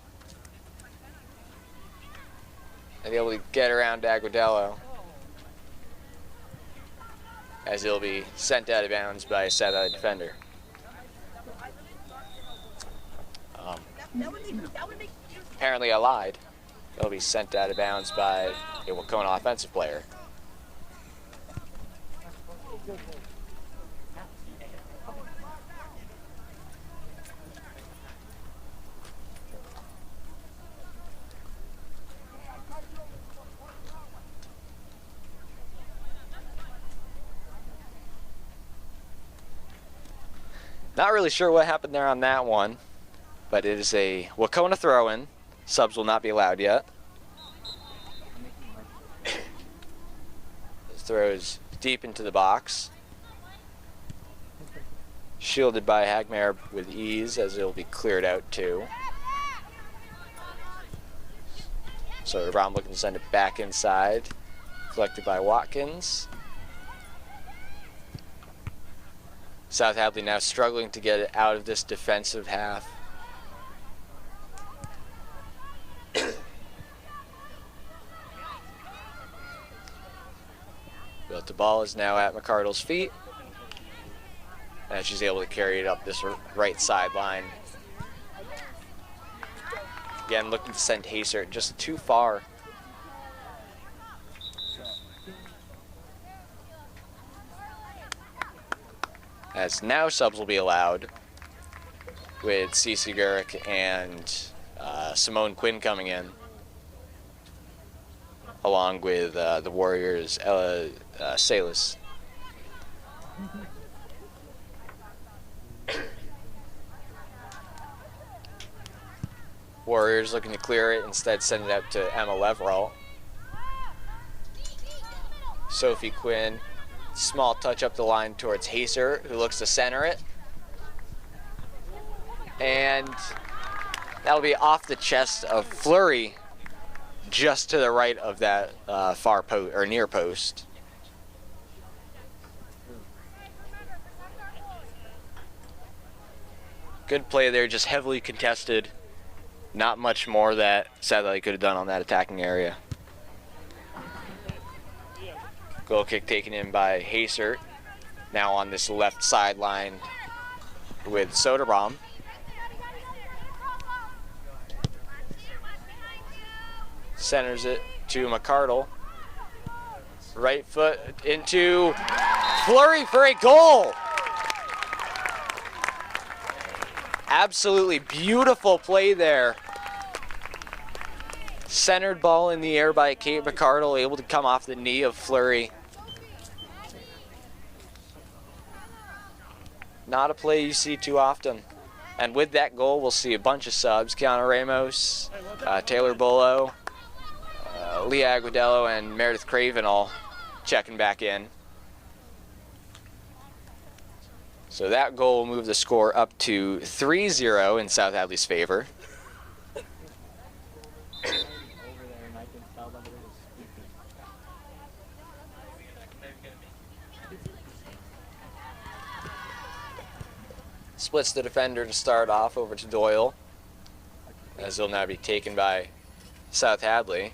And able to get around Aguadello, as it'll be sent out of bounds by a South defender. Apparently I lied. It'll be sent out of bounds by a Wahconah offensive player. Not really sure what happened there on that one, but it is a Wahconah throw-in. Subs will not be allowed yet. This throw is deep into the box. Shielded by Hagmaier with ease, as it'll be cleared out too. So Rom looking to send it back inside. Collected by Watkins. South Hadley now struggling to get it out of this defensive half. The ball is now at McCardle's feet, and she's able to carry it up this right sideline. Again, looking to send Haser just too far. As now subs will be allowed, with Cece Gurick and Simone Quinn coming in, along with the Warriors' Ella Salas. Warriors looking to clear it, instead send it out to Emma Leverall. Sophie Quinn, small touch up the line towards Haser, who looks to center it. And that'll be off the chest of Fleury, just to the right of that far post or near post. Good play there, just heavily contested. Not much more that Sadly could have done on that attacking area. Goal kick taken in by Haser. Now on this left sideline with Soderbaum. Centers it to McCardle. Right foot into Fleury for a goal. Absolutely beautiful play there. Centered ball in the air by Kate McCardle, able to come off the knee of Fleury. Not a play you see too often. And with that goal, we'll see a bunch of subs. Kiana Ramos, Taylor Bullo, Leah Aguadello, and Meredith Craven all checking back in. So that goal will move the score up to 3-0 in South Hadley's favor. Splits the defender to start off over to Doyle, as he'll now be taken by South Hadley.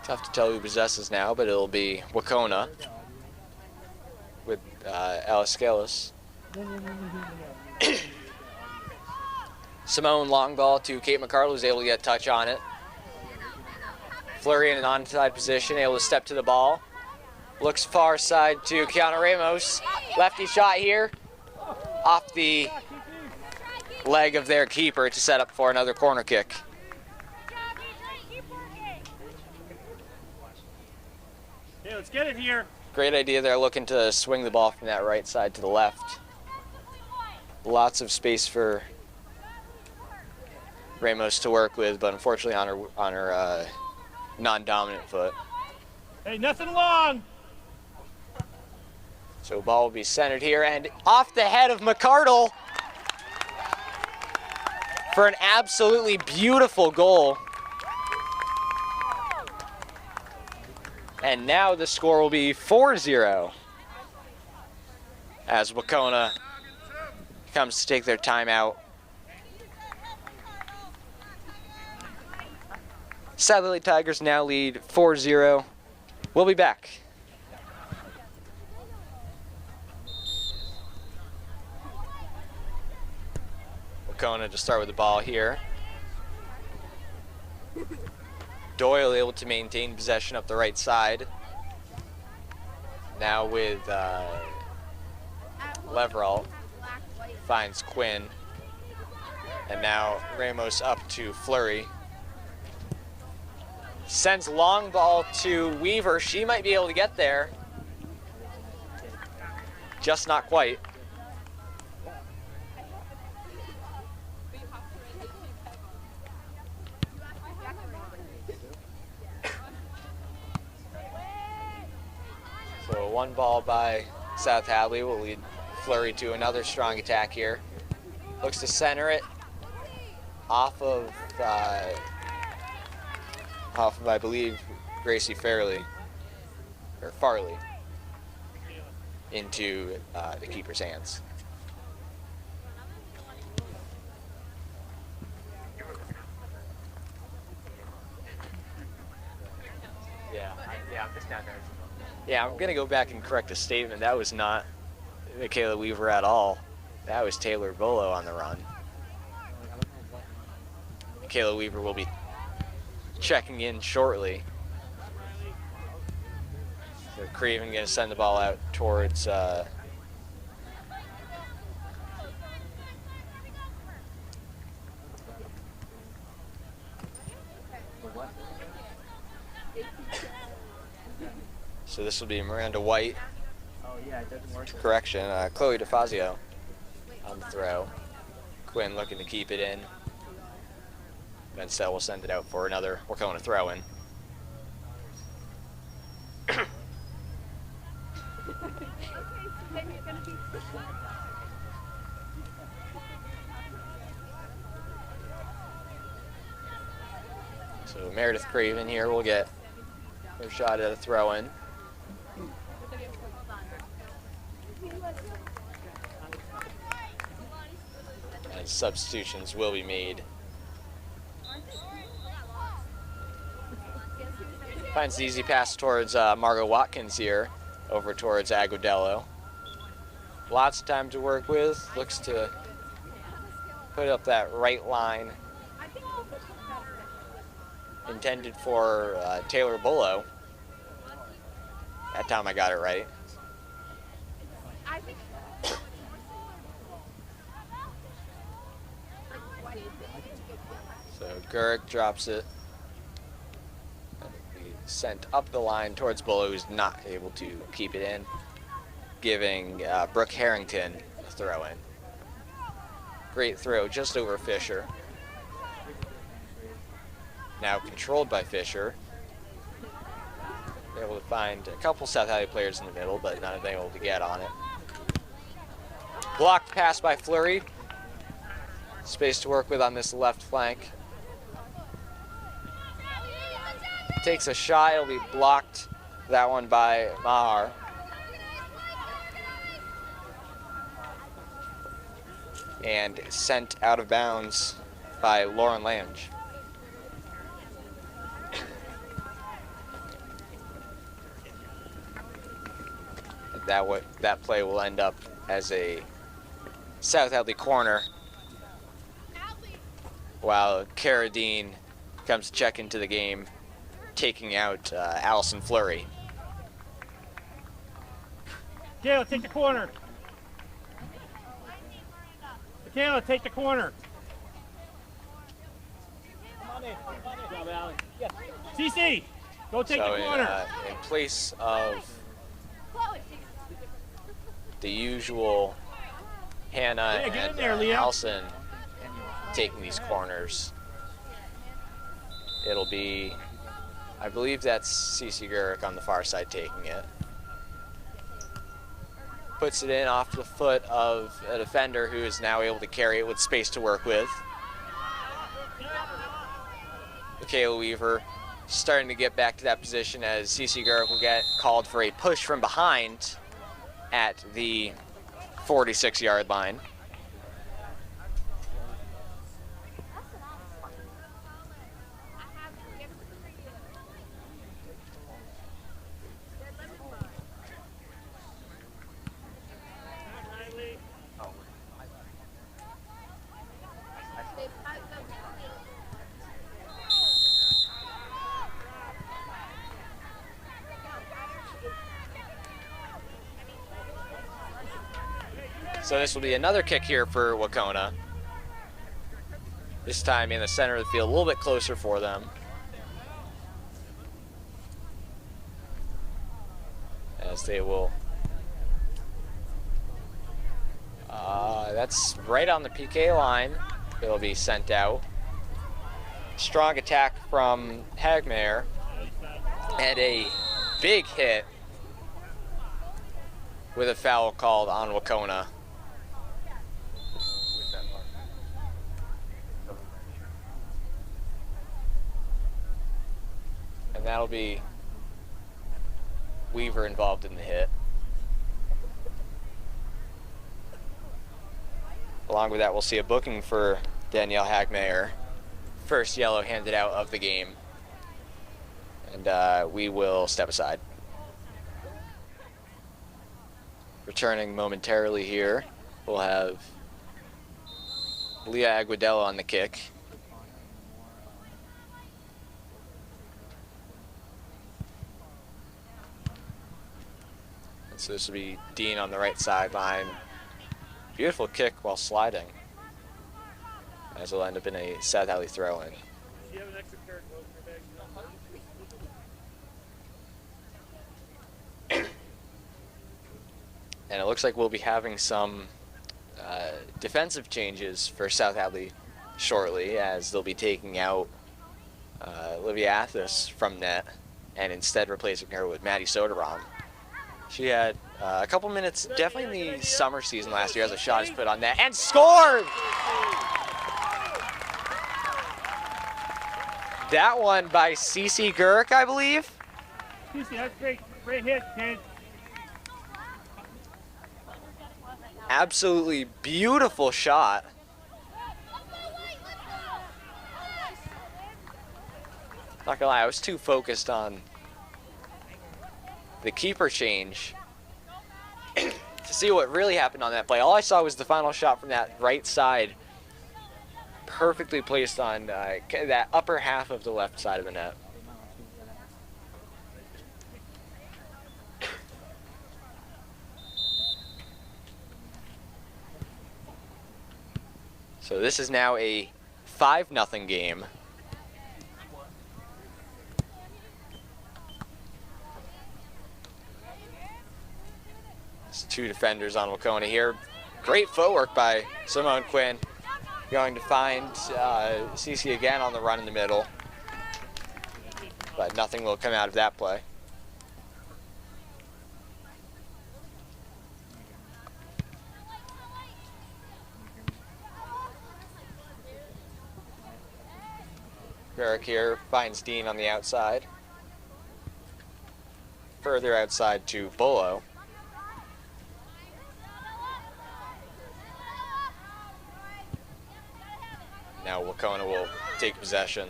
Tough to tell who possesses now, but it'll be Wahconah with Alice Skellis. Simone long ball to Kate McCardle, who's able to get a touch on it. Fleury in an onside position, able to step to the ball. Looks far side to Kiana Ramos. Lefty shot here. Off the leg of their keeper to set up for another corner kick. Okay, let's get it here. Great idea there, looking to swing the ball from that right side to the left. Lots of space for Ramos to work with, but unfortunately on her non-dominant foot. Hey, nothing long. So ball will be centered here and off the head of McCardle for an absolutely beautiful goal. And now the score will be 4-0 as Wahconah comes to take their timeout. South Hadley Tigers now lead 4-0. We'll be back. Wahconah to start with the ball here. Doyle able to maintain possession up the right side. Now with Leverall, finds Quinn. And now Ramos up to Fleury. Sends long ball to Weaver. She might be able to get there. Just not quite. So one ball by South Hadley will lead Fleury to another strong attack here. Looks to center it off of I believe, Gracie Farley into the keeper's hands. Yeah, I'm just down there. Yeah, I'm going to go back and correct a statement. That was not Michaela Weaver at all. That was Taylor Bolo on the run. Michaela Weaver will be checking in shortly. So Craven going to send the ball out towards so this will be Miranda White. Oh yeah, it doesn't work. Correction, Chloe DeFazio on the throw. Quinn looking to keep it in. Vencel will send it out for another Wahconah throw-in. So Meredith Craven here will get her shot at a throw-in. And substitutions will be made. Finds the easy pass towards Margot Watkins here, over towards Agudelo. Lots of time to work with. Looks to put up that right line intended for Taylor Bolo. That time I got it right. So Gurk drops it. Sent up the line towards Bolo, who's not able to keep it in, giving Brooke Harrington a throw-in. Great throw just over Fisher. Now controlled by Fisher. They're able to find a couple South Hadley players in the middle, but none of them able to get on it. Blocked pass by Fleury. Space to work with on this left flank. Takes a shot, it'll be blocked, that one by Mahar. And sent out of bounds by Lauren Lange. That play will end up as a South Hadley corner, while Carradine comes to check into the game, taking out Allison Fleury. Michaela, take the corner. Michaela, take the corner. CC, go take the corner. In place of the usual Hannah and Allison taking these corners, it'll be, I believe that's Cece Gurk on the far side taking it. Puts it in off the foot of a defender who is now able to carry it with space to work with. Michaela Weaver starting to get back to that position as Cece Gurk will get called for a push from behind at the 46-yard line. So this will be another kick here for Wahconah. This time in the center of the field, a little bit closer for them. As they will, that's right on the PK line. It'll be sent out. Strong attack from Hagmeyer and a big hit with a foul called on Wahconah. And that'll be Weaver involved in the hit. Along with that, we'll see a booking for Danielle Hagmeyer. First yellow handed out of the game. And we will step aside. Returning momentarily here, we'll have Leah Aguadella on the kick. And so this will be Dean on the right sideline. Beautiful kick while sliding, as it'll end up in a South Hadley throw-in. And it looks like we'll be having some defensive changes for South Hadley shortly, as they'll be taking out Olivia Athos from net and instead replacing her with Maddie Soderbaum. She had a couple minutes, definitely in the summer season last year, as a shot is put on net and scored! That one by Cece Gurk, I believe. Cece, that's great. Great hit, kid. Absolutely beautiful shot. Not gonna lie, I was too focused on the keeper change to see what really happened on that play. All I saw was the final shot from that right side, perfectly placed on that upper half of the left side of the net. So this is now a 5-0 game. There's 2 defenders on Wahconah here. Great footwork by Simone Quinn. Going to find Cece again on the run in the middle. But nothing will come out of that play. Garrick here finds Dean on the outside. Further outside to Bolo. Now Wahconah will take possession.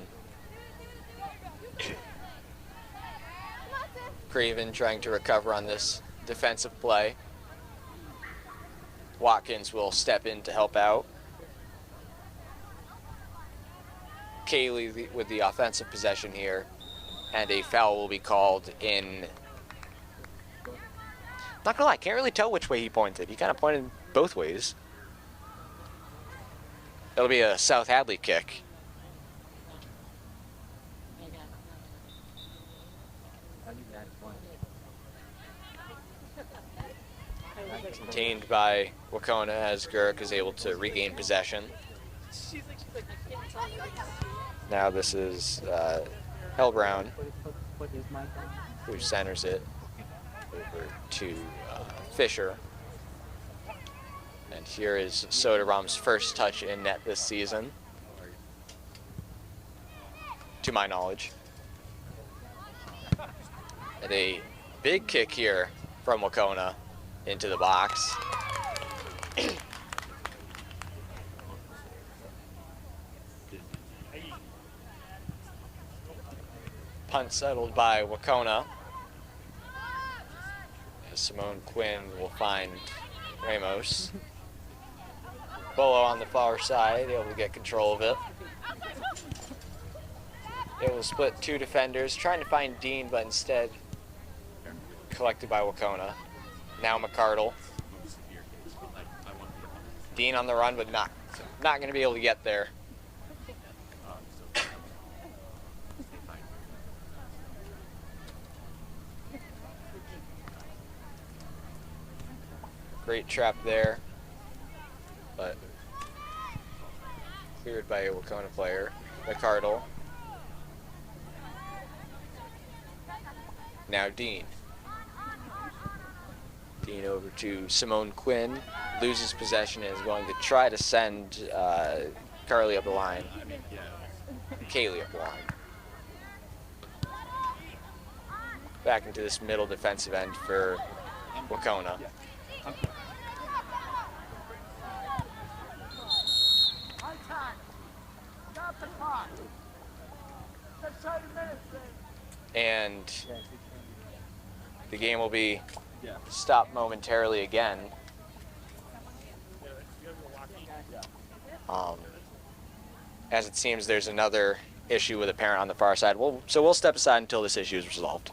Craven trying to recover on this defensive play. Watkins will step in to help out. Kaylee with the offensive possession here, and a foul will be called in. Not gonna lie, can't really tell which way he pointed. He kind of pointed both ways. It'll be a South Hadley kick. Contained by Wahconah as Gurk is able to regain possession. Now this is Hellbrown, who centers it over to Fisher. And here is Soderbaum's first touch in net this season, to my knowledge. And a big kick here from Wahconah into the box. Punt settled by Wahconah. As Simone Quinn will find Ramos. Bolo on the far side, able to get control of it. It will split 2 defenders, trying to find Dean, but instead collected by Wahconah. Now McCardle. Dean on the run, but not going to be able to get there. Great trap there, but cleared by a Wahconah player, McCardle. Now Dean. Dean over to Simone Quinn, loses possession and is going to try to send Carly up the line. Kaylee up the line. Back into this middle defensive end for Wahconah. And the game will be stopped momentarily again. As it seems there's another issue with a parent on the far side. So we'll step aside until this issue is resolved.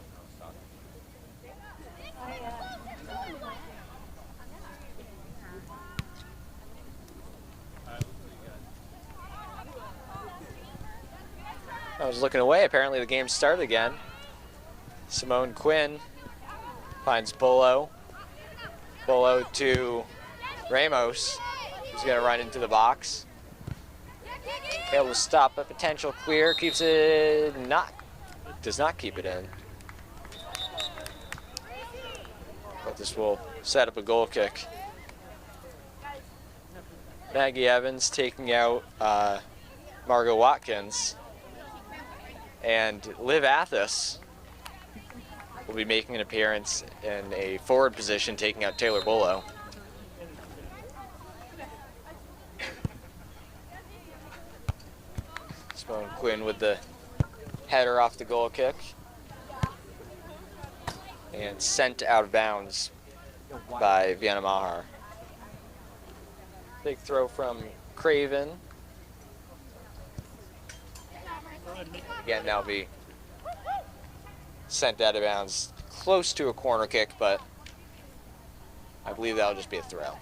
I was looking away. Apparently the game started again. Simone Quinn finds Bolo. Bolo to Ramos, who's going to run into the box. Able to stop a potential clear, keeps it does not keep it in. But this will set up a goal kick. Maggie Evans taking out Margot Watkins. And Liv Athos will be making an appearance in a forward position, taking out Taylor Bolo. Simone Quinn with the header off the goal kick. And sent out of bounds by Vienna Maher. Big throw from Craven. Again, that'll be sent out of bounds, close to a corner kick, but I believe that'll just be a throw.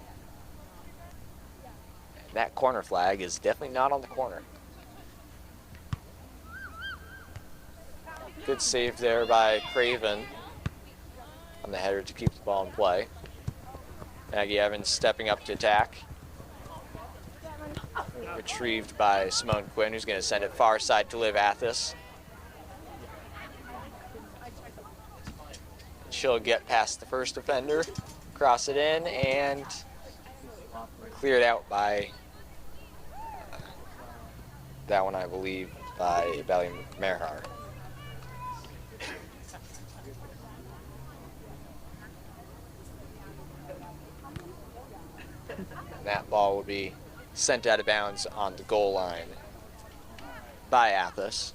And that corner flag is definitely not on the corner. Good save there by Craven on the header to keep the ball in play. Maggie Evans stepping up to attack. Retrieved by Simone Quinn, who's going to send it far side to Liv Athos. She'll get past the first defender, cross it in, and cleared out by that one, I believe, by Bally Merhar. That ball will be sent out of bounds on the goal line by Athos.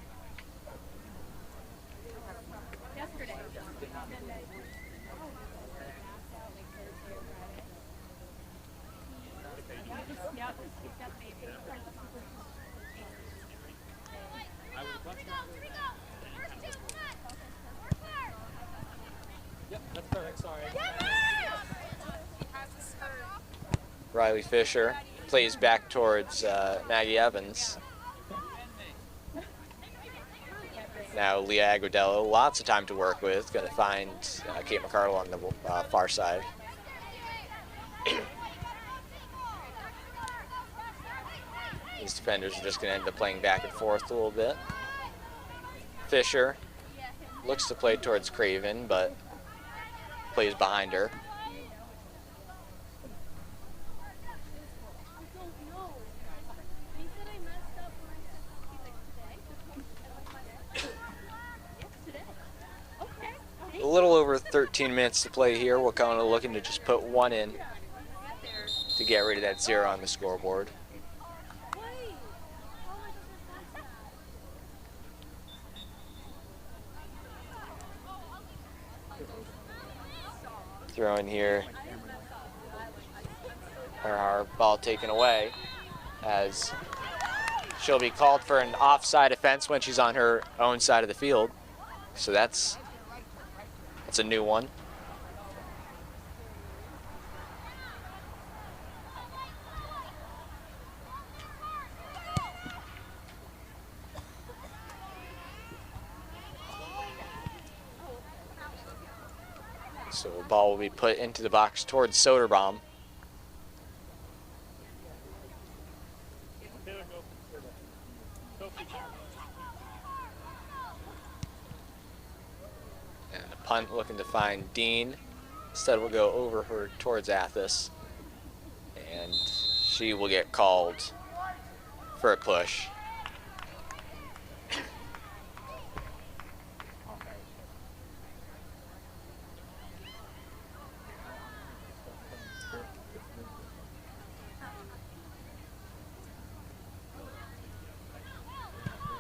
Riley Fisher plays back towards Maggie Evans. Now Leah Agudelo, lots of time to work with. Going to find Kate McCardle on the far side. These defenders are just going to end up playing back and forth a little bit. Fisher looks to play towards Craven, but plays behind her. A little over 13 minutes to play here. Wahconah looking to just put one in to get rid of that 0 on the scoreboard. Throw in here. Our ball taken away as she'll be called for an offside offense when she's on her own side of the field. So that's a new one. So the ball will be put into the box towards Soderbaum. And a punt looking to find Dean. Instead we'll go over her towards Athos. And she will get called for a push.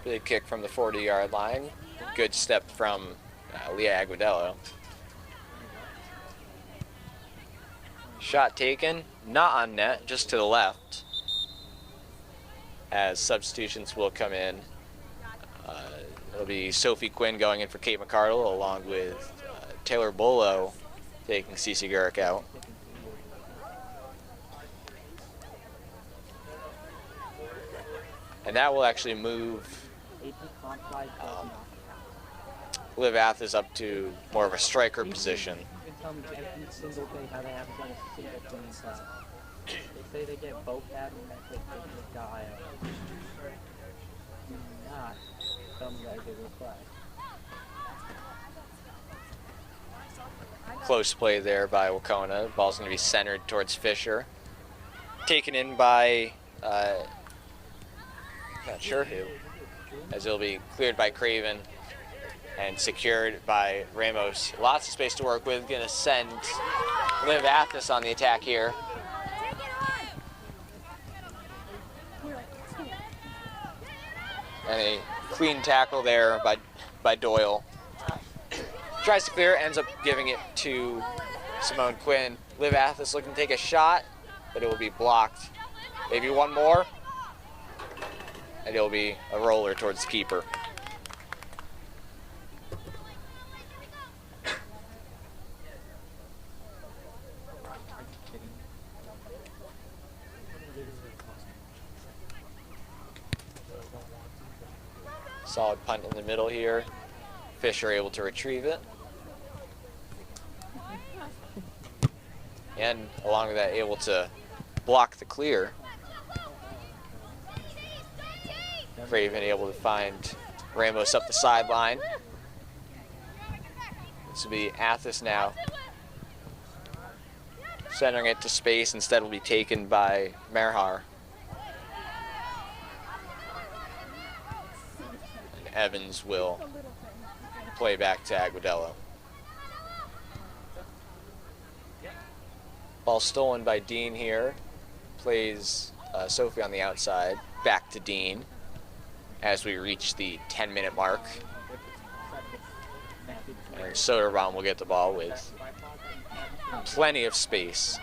Big kick from the 40-yard line. good step from Leah Aguadello. Shot taken, not on net, just to the left. As substitutions will come in. It'll be Sophie Quinn going in for Kate McCardle, along with Taylor Bolo taking Cece Gurrick out. And that will actually move Liv Athis up to more of a striker position. You can tell me every single day how they haven't done a single clean shot. They say they get both at them and they take the guy out. Do not tell me that they will flag. Close play there by Wahconah. Ball's going to be centered towards Fisher. Taken in by, not sure who, as it'll be cleared by Craven and secured by Ramos. Lots of space to work with. Going to send Liv Athis on the attack here. And a clean tackle there by Doyle. Tries to clear, ends up giving it to Simone Quinn. Liv Athis looking to take a shot, but it will be blocked. Maybe one more, and it'll be a roller towards the keeper. Solid punt in the middle here. Fisher able to retrieve it. And along with that, able to block the clear. Craven able to find Ramos up the sideline. This will be Athis now. Centering it to space, instead will be taken by Merhar. And Evans will play back to Aguadello. Ball stolen by Dean here. Plays Sophie on the outside. Back to Dean as we reach the 10-minute mark. And Soderbaum will get the ball with plenty of space.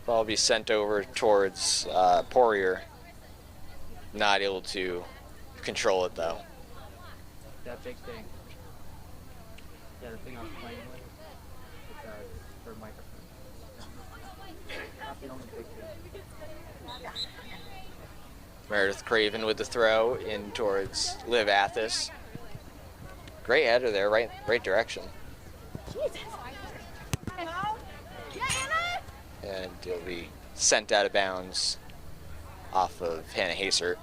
Ball will be sent over towards Poirier. Not able to control it though. That big thing. Yeah, the thing I was playing with. It's for microphone. Not the only big thing. Meredith Craven with the throw in towards Liv Athis. Great header there, right direction. And it'll be sent out of bounds off of Hannah Hasert.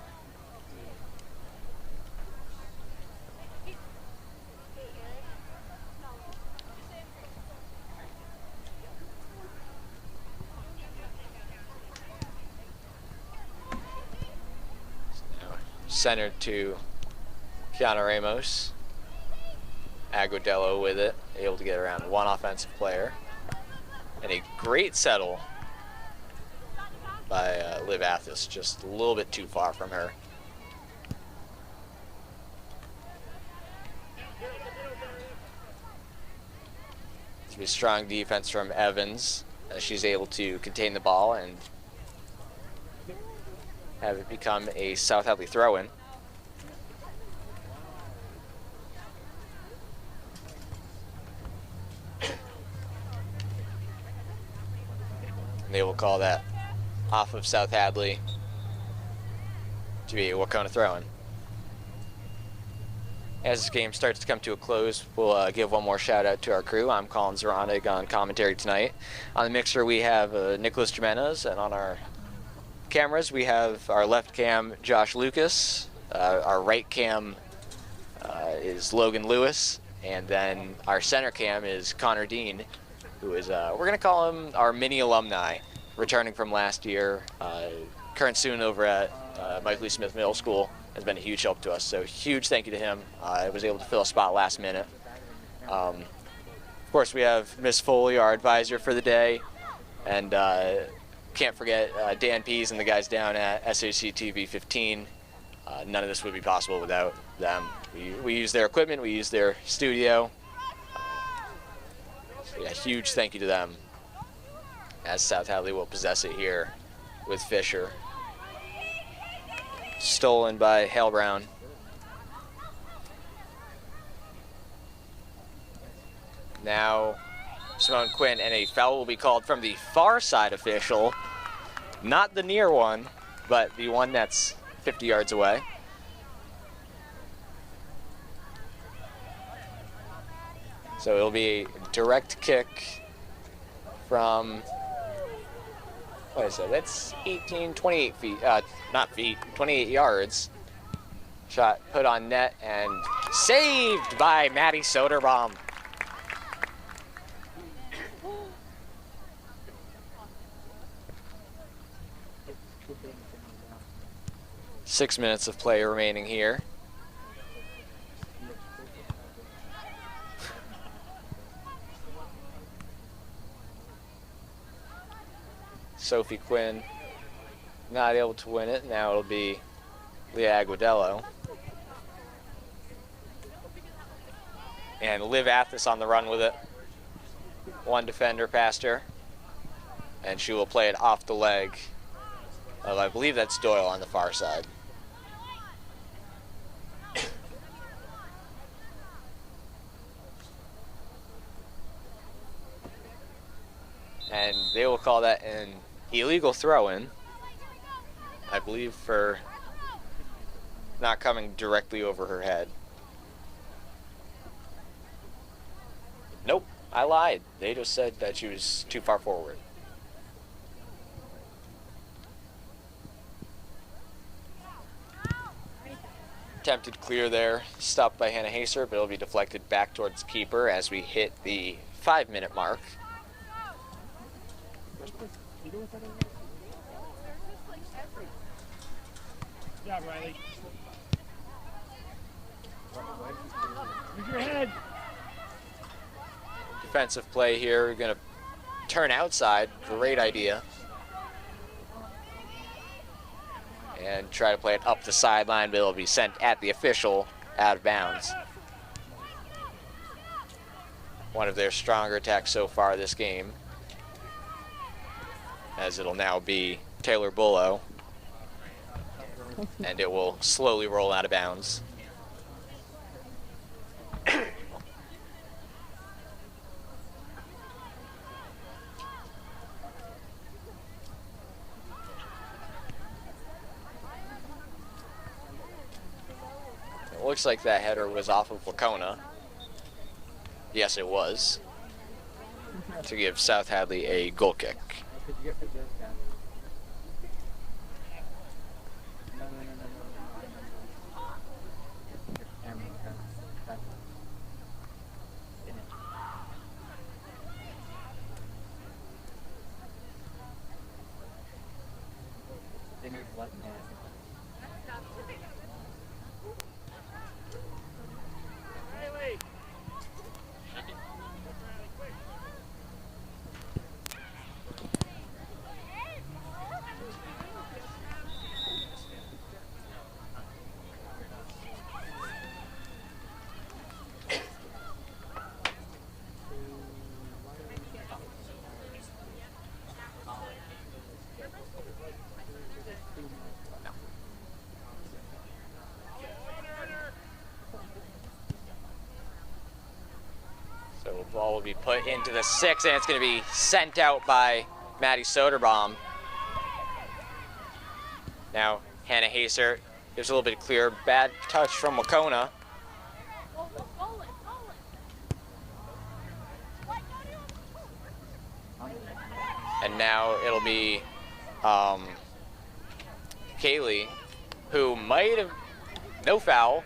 Centered to Kiana Ramos. Aguadello with it, able to get around one offensive player. And a great settle by Liv Athis, just a little bit too far from her. It's a strong defense from Evans, as she's able to contain the ball and have it become a South Hadley throw-in. And they will call that off of South Hadley to be a Wahconah throw-in. As this game starts to come to a close, we'll give one more shout out to our crew. I'm Colin Zaranig on commentary tonight. On the mixer we have Nicholas Jimenez, and on our cameras we have our left cam Josh Lucas, our right cam is Logan Lewis, and then our center cam is Connor Dean, who is, we're going to call him our mini alumni, returning from last year. Current student over at Mike Lee Smith Middle School, has been a huge help to us, so huge thank you to him. I was able to fill a spot last minute. Of course, we have Miss Foley, our advisor for the day, and can't forget Dan Pease and the guys down at SAC TV 15. None of this would be possible without them. We use their equipment, we use their studio. So yeah, huge thank you to them, as South Hadley will possess it here with Fisher. Stolen by Hale Brown. Now Simone Quinn, and a foul will be called from the far side official. Not the near one, but the one that's 50 yards away. So it'll be a direct kick from, what is it? That's 28 feet, not feet, 28 yards. Shot put on net and saved by Maddie Soderbaum. Six minutes of play remaining here. Sophie Quinn not able to win it. Now it'll be Leah Aguadello. And Liv Athos on the run with it. One defender past her. And she will play it off the leg of, I believe that's Doyle on the far side. And they will call that an illegal throw-in, I believe, for not coming directly over her head. Nope, I lied. They just said that she was too far forward. Attempted clear there, stopped by Hannah Haser, but it'll be deflected back towards keeper as we hit the 5-minute mark. Good job, Riley. Use your head. Defensive play here. We're going to turn outside. Great idea. And try to play it up the sideline, but it'll be sent at the official out of bounds. One of their stronger attacks so far this game, as it'll now be Taylor Bullough, and it will slowly roll out of bounds. It looks like that header was off of Wahconah. Yes, it was. To give South Hadley a goal kick. So the ball will be put into the 6, and it's going to be sent out by Maddie Soderbaum. Now Hannah Haser gives a little bit clearer. Bad touch from Wahconah. And now it'll be Kaylee, who might have, no foul.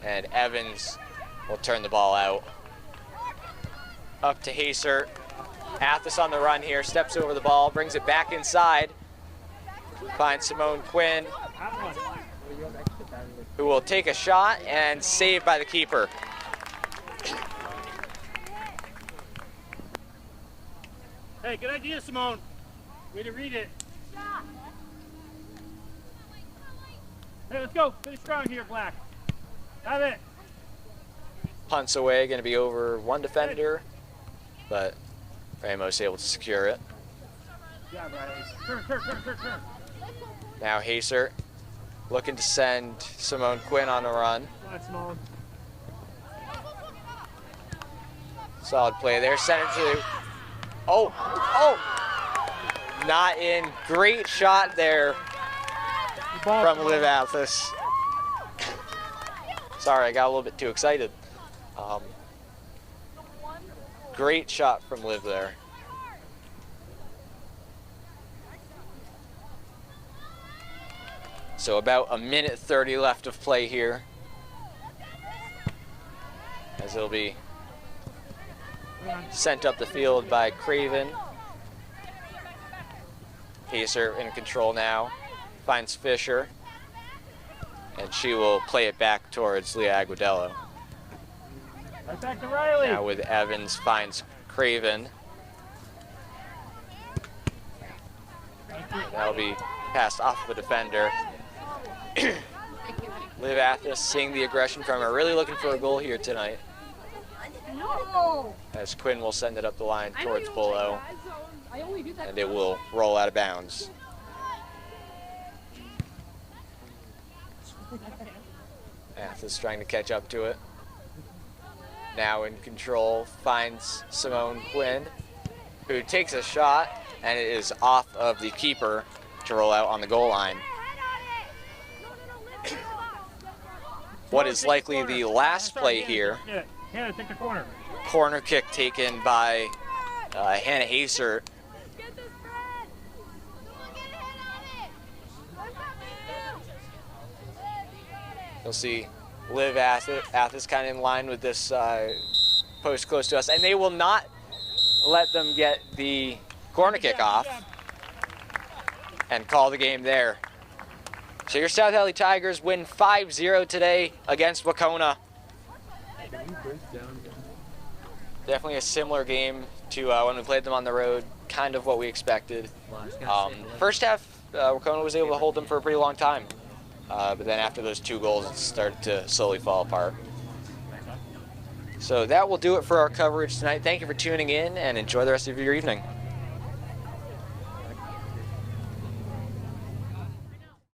And Evans will turn the ball out. Up to Haser. Athos on the run here, steps over the ball, brings it back inside. Finds Simone Quinn, who will take a shot and saved by the keeper. Hey, good idea, Simone. Way to read it. Hey, let's go. Finish strong here, Black. Have it. Punts away, going to be over one defender, but Ramos able to secure it. Yeah, Riley. Turn. Now Haser looking to send Simone Quinn on a run. Come on, Simone. Solid play there. Send it to. Oh! Not in. Great shot there from Liv Athos. Sorry, I got a little bit too excited. Great shot from Liv there. So about a minute 30 left of play here, as it'll be sent up the field by Craven. Pacer in control now, finds Fisher, and she will play it back towards Leah Aguadello. Right back to Riley. Now with Evans, finds Craven. That'll be passed off of a defender. Liv Athos seeing the aggression from her, really looking for a goal here tonight. No. As Quinn will send it up the line towards Bolo, and it will roll out of bounds. Athos trying to catch up to it. Now in control, finds Simone Quinn, who takes a shot, and it is off of the keeper to roll out on the goal line. What is likely the last play here. Hannah, take the corner. Corner kick taken by Hannah Haser. You'll see Liv Athos kind of in line with this post close to us, and they will not let them get the corner kick off and call the game there. So your South Hadley Tigers win 5-0 today against Wahconah. Definitely a similar game to when we played them on the road, kind of what we expected. First half, Wahconah was able to hold them for a pretty long time. But then after those 2 goals, it started to slowly fall apart. So that will do it for our coverage tonight. Thank you for tuning in, and enjoy the rest of your evening.